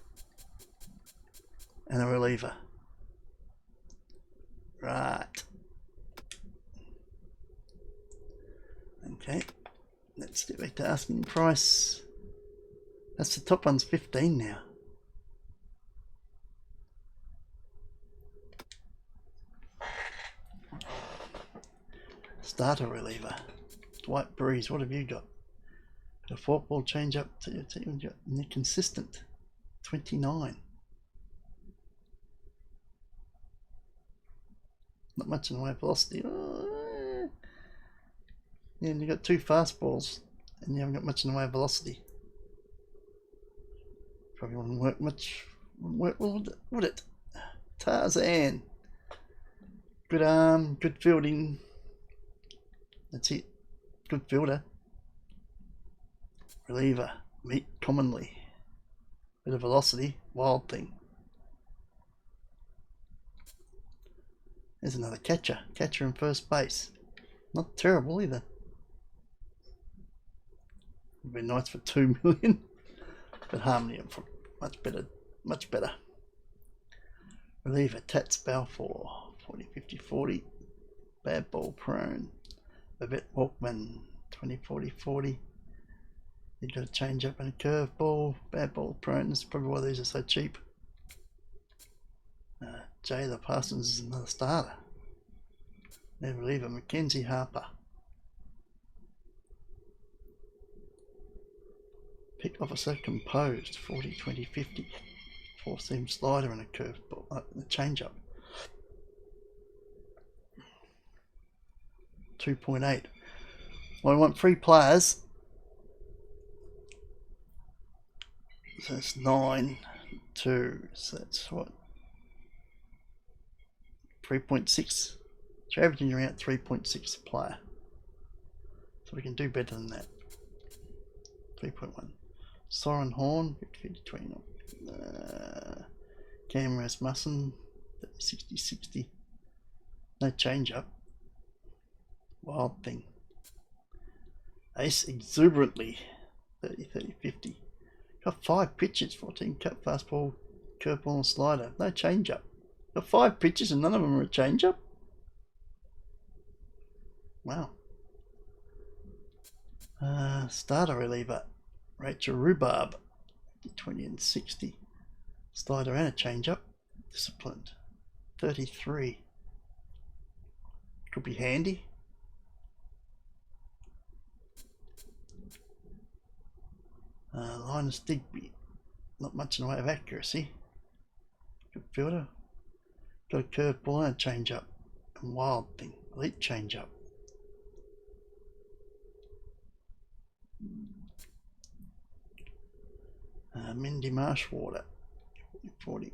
and a reliever. Right. Okay. Let's get back to asking price. That's the top one's 15 now. Starter reliever. Dwight Breeze, what have you got? A forkball change up to your team. Inconsistent. 29. Not much in the way of velocity. Yeah, and you've got two fastballs and you haven't got much in the way of velocity. Probably wouldn't work much. Wouldn't work, would it? Tarzan. Good arm, good fielding. That's it. Good fielder. Reliever. Meet commonly. Bit of velocity. Wild thing. There's another catcher. Catcher in first base. Not terrible either. Would be nice for 2 million. But Harmony for much better. Much better. Reliever. Tats Balfour. 40, 50, 40. Bad ball prone. Babette Walkman. 20, 40, 40. You got a change up and a curve ball. Bad ball prone. That's probably why these are so cheap. Jayla Parsons is another starter. Their reliever, Mackenzie Harper. Pick officer composed, 40, 20, 50. Four seam slider and a curve ball, a change up. 2.8. Well, I want 3 players. So that's 9, 2. So that's what? 3.6. So averaging around 3.6 a player. So we can do better than that. 3.1. Soren Horn, 50, 20. Cam Rasmussen, 60, 60. No change up. Wild thing. Ace exuberantly, 30, 30, 50. Got 5 pitches, 14 cut, fastball, curveball and slider. No change up. Got 5 pitches and none of them are a change up. Wow. Starter reliever, Rachel Rhubarb, 20 and 60. Slider and a change up. Disciplined, 33. Could be handy. Linus Digby, not much in the way of accuracy. Good fielder. Got a curve ball and a change up. And wild thing, elite change up. Mindy Marshwater, 40.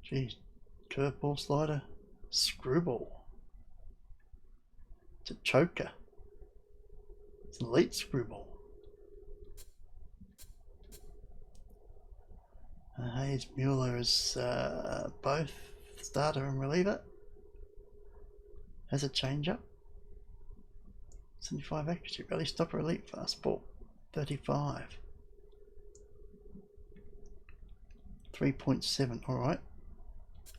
Geez, curveball slider, screwball. It's a choker. It's an elite screwball. Hayes Mueller is both starter and reliever. Has a change up. 75 accuracy, rally stopper, elite fastball, 35. 3.7, alright.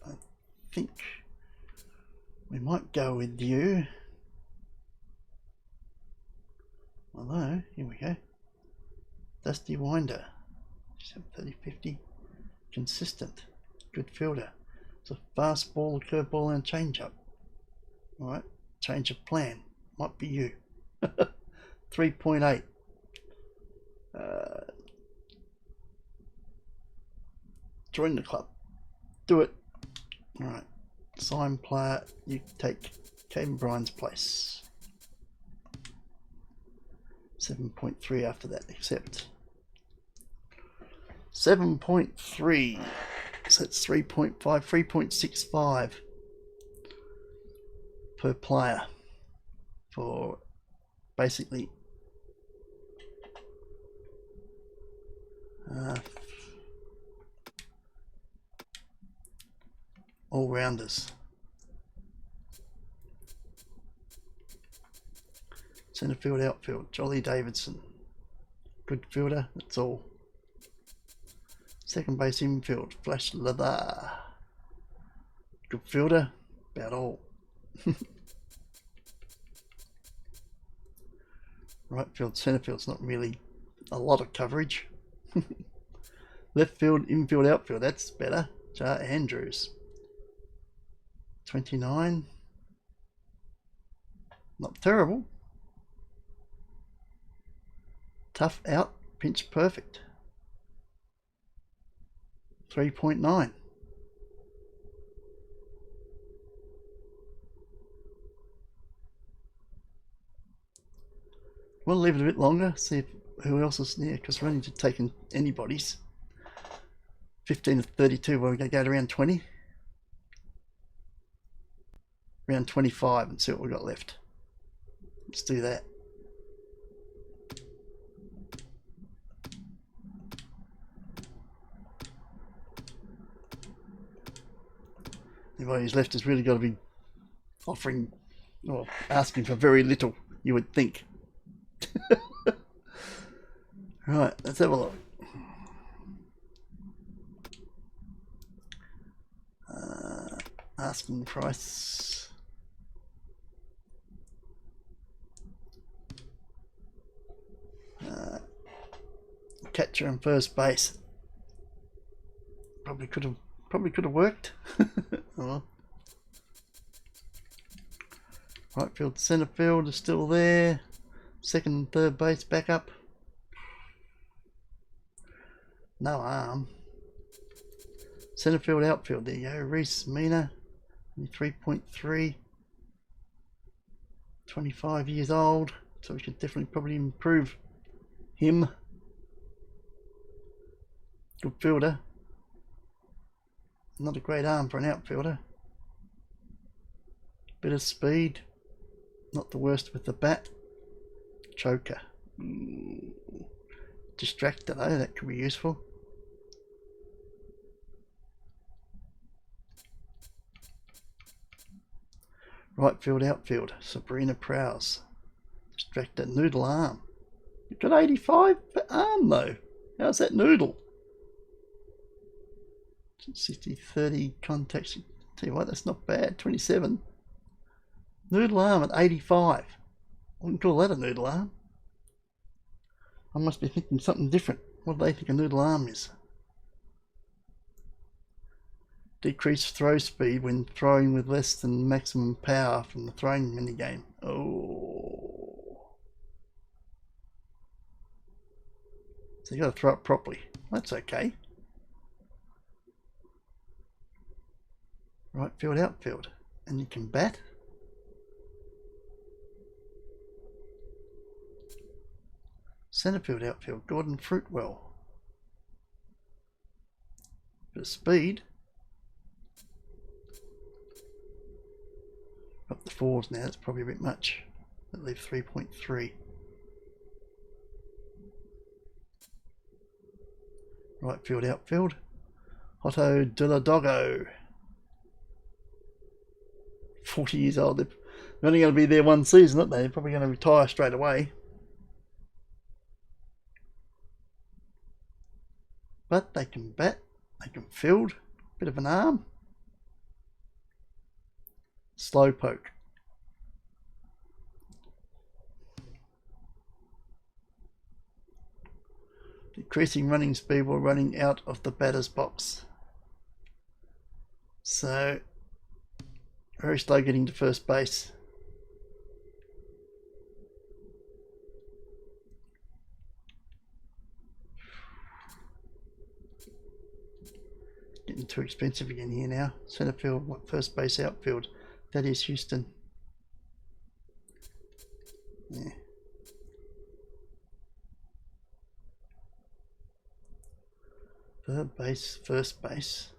I think we might go with you. Although, here we go. Dusty Winder, 30, 50. Consistent, good fielder. It's a fastball, curveball, and change up. Alright, change of plan. Might be you. 3.8. Join the club. Do it. Alright. Sign player. You take Caden Bryan's place. 7.3 after that. Accept. 7.3. So that's 3.5. 3.65 per player for basically all rounders. Centre field, outfield, Jolly Davidson, good fielder, that's all. Second base, infield, Flash Leather, good fielder, about all. Right field, centre field's not really a lot of coverage. Left field, infield, outfield, that's better. Jar Andrews, 29. Not terrible. Tough out, pinch perfect. 3.9. We'll leave it a bit longer, see who else is near, because we're only just taking anybody's. 15 to 32, well, we're going to go to round 20. Round 25 and see what we've got left. Let's do that. Anybody who's left has really got to be offering or asking for very little, you would think. Right, let's have a look. Asking price. Catcher and first base. Probably could have worked. Oh. Right field, centre field is still there. Second and third base back up. No arm. Centre field, outfield. There you go. Reese Mina, 3.3. 25 years old. So we should definitely probably improve him. Good fielder. Not a great arm for an outfielder. Bit of speed. Not the worst with the bat. Choker. Distractor though, that could be useful. Right field, outfield. Sabrina Prowse. Distractor, noodle arm. You've got 85 for arm though. How's that noodle? 60, 30 contacts. Tell you what, that's not bad. 27. Noodle arm at 85. I wouldn't call that a noodle arm. I must be thinking something different. What do they think a noodle arm is? Decreased throw speed when throwing with less than maximum power from the throwing minigame. Oh. So you got to throw it properly. That's okay. Right field, outfield. And you can bat. Centre field, outfield. Gordon Fruitwell. Bit of speed. Up the fours now, that's probably a bit much. That leaves 3.3. Right field, outfield. Otto Deladogo. 40 years old. They're only going to be there one season, aren't they? They're probably going to retire straight away. But they can bat, they can field, bit of an arm. Slow poke. Decreasing running speed while running out of the batter's box. So, very slow getting to first base. Getting too expensive again here now. Centre field, first base, outfield. That is Houston. Yeah. Third base, first base.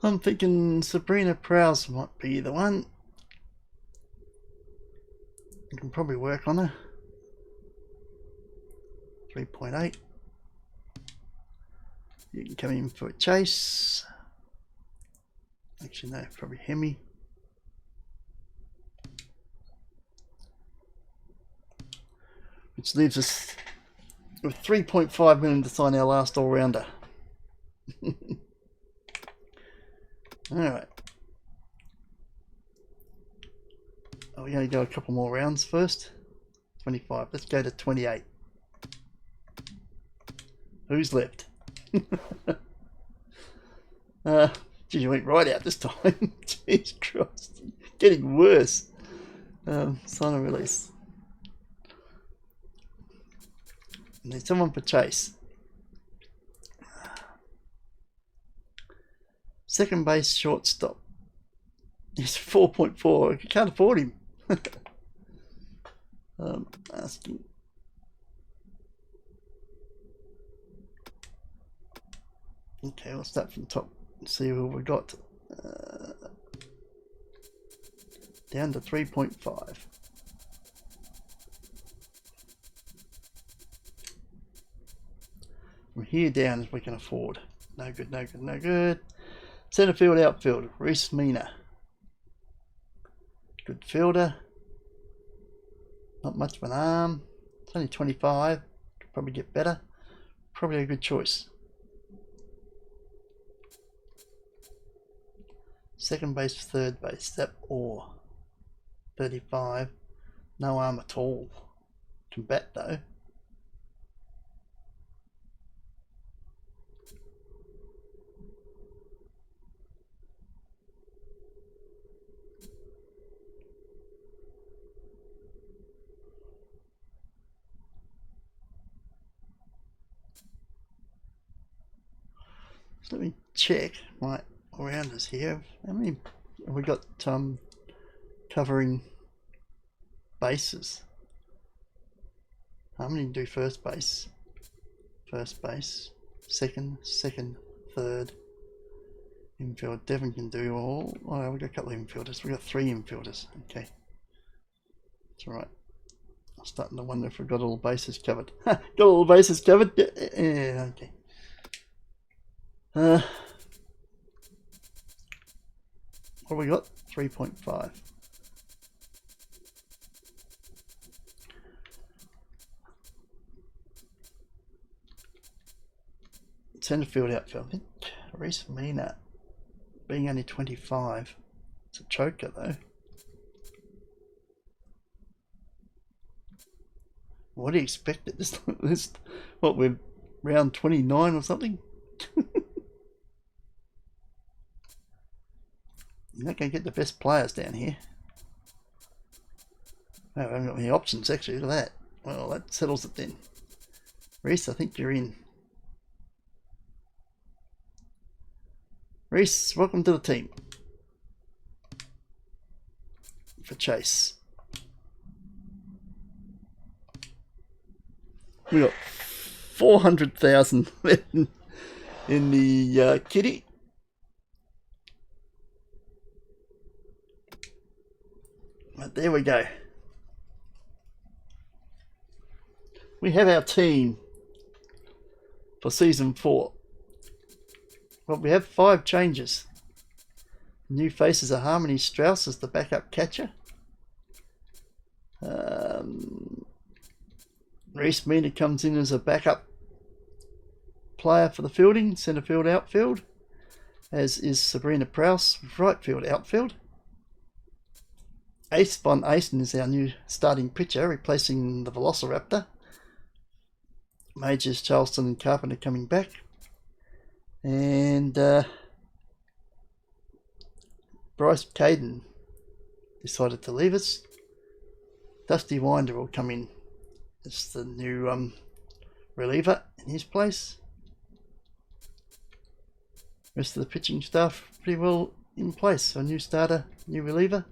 I'm thinking Sabrina Prowse might be the one. You can probably work on her. 3.8. You can come in for a chase. Actually, no, probably Hemi. Which leaves us with 3.5 million to sign our last all-rounder. Alright. Oh, we're going to go a couple more rounds first. 25. Let's go to 28. Who's left? Geez, you went right out this time. Jeez Christ. Getting worse. Sign and release. Need someone for chase. Second base shortstop. He's 4.4. I can't afford him. Asking. Okay, we'll start from top and see who we got. Down to 3.5. From here down as we can afford. No good, no good, no good. Centre field, outfield. Reese Mina. Good fielder. Not much of an arm. It's only 25. Could probably get better. Probably a good choice. Second base, third base. That or 35. No arm at all. Can bat though. So let me check my rounders here. How many have we got covering bases? How many do first base? First base, second, third. Infield, Devon can do all. Oh, we've got a couple of infielders. We've got 3 infielders. Okay. That's alright. I'm starting to wonder if we've got all the bases covered. Got all the bases covered? Yeah, okay. What have we got? 3.5. Centre field, outfield. I think Reese Mina, being only 25, it's a choker though. What do you expect at this? What, we're round 29 or something? You're not going to get the best players down here. Oh, I haven't got any options actually. Look at that. Well, that settles it then. Reese, I think you're in. Reese, welcome to the team. For Chase. We got 400,000 in the kitty. But there we go. We have our team for season 4. Well, we have 5 changes. New faces are Harmony Strauss as the backup catcher. Reese Mina comes in as a backup player for the fielding, centre field, outfield, as is Sabrina Prowse, right field, outfield. Ace von Acen is our new starting pitcher, replacing the Velociraptor. Majors, Charleston and Carpenter coming back. And Bryce Caden decided to leave us. Dusty Winder will come in as the new reliever in his place. Rest of the pitching staff pretty well in place. So new starter, new reliever.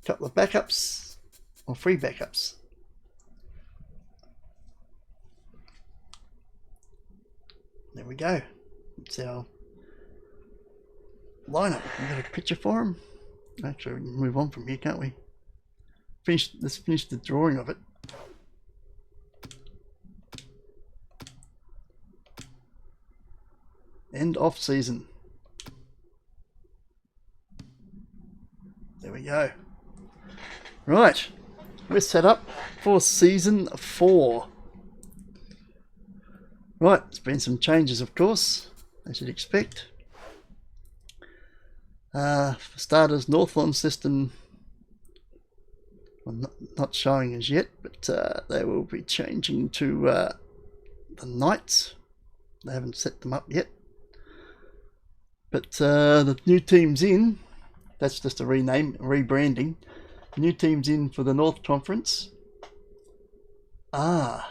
Couple of backups, or 3 backups. There we go. It's our lineup. We've got a picture for him. Actually, we can move on from here, can't we? Let's finish the drawing of it. End off season. There we go. Right, we're set up for season 4. Right, there's been some changes, of course, as you'd expect. For starters, Northland system, well, not showing as yet, but they will be changing to the Knights. They haven't set them up yet. But the new team's in. That's just a rebranding. New team's in for the North Conference. The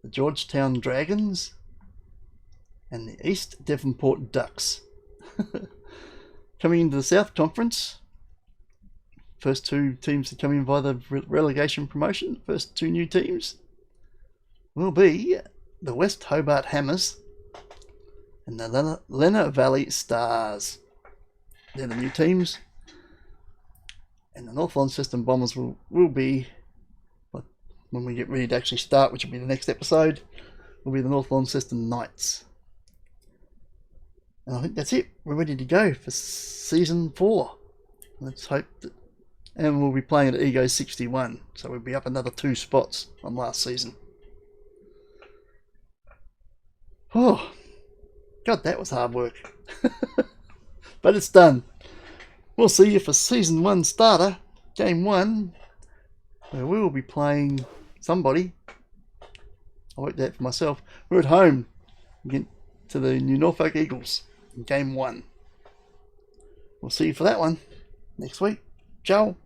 Georgetown Dragons. and the East Devonport Ducks. Coming into the South Conference, first two teams to come in by the relegation promotion, first two new teams, will be the West Hobart Hammers and the Lenna Valley Stars. They're the new teams. And the North Launceston Bombers will be, when we get ready to actually start, which will be the next episode, will be the North Launceston Knights. And I think that's it. We're ready to go for season 4. Let's hope that, and we'll be playing at Ego 61, so we'll be up another 2 spots on last season. Oh, God, that was hard work. But it's done. We'll see you for season 1 starter, game 1, where we will be playing somebody. I worked that for myself. We're at home against to the New Norfolk Eagles in game 1. We'll see you for that one next week. Ciao.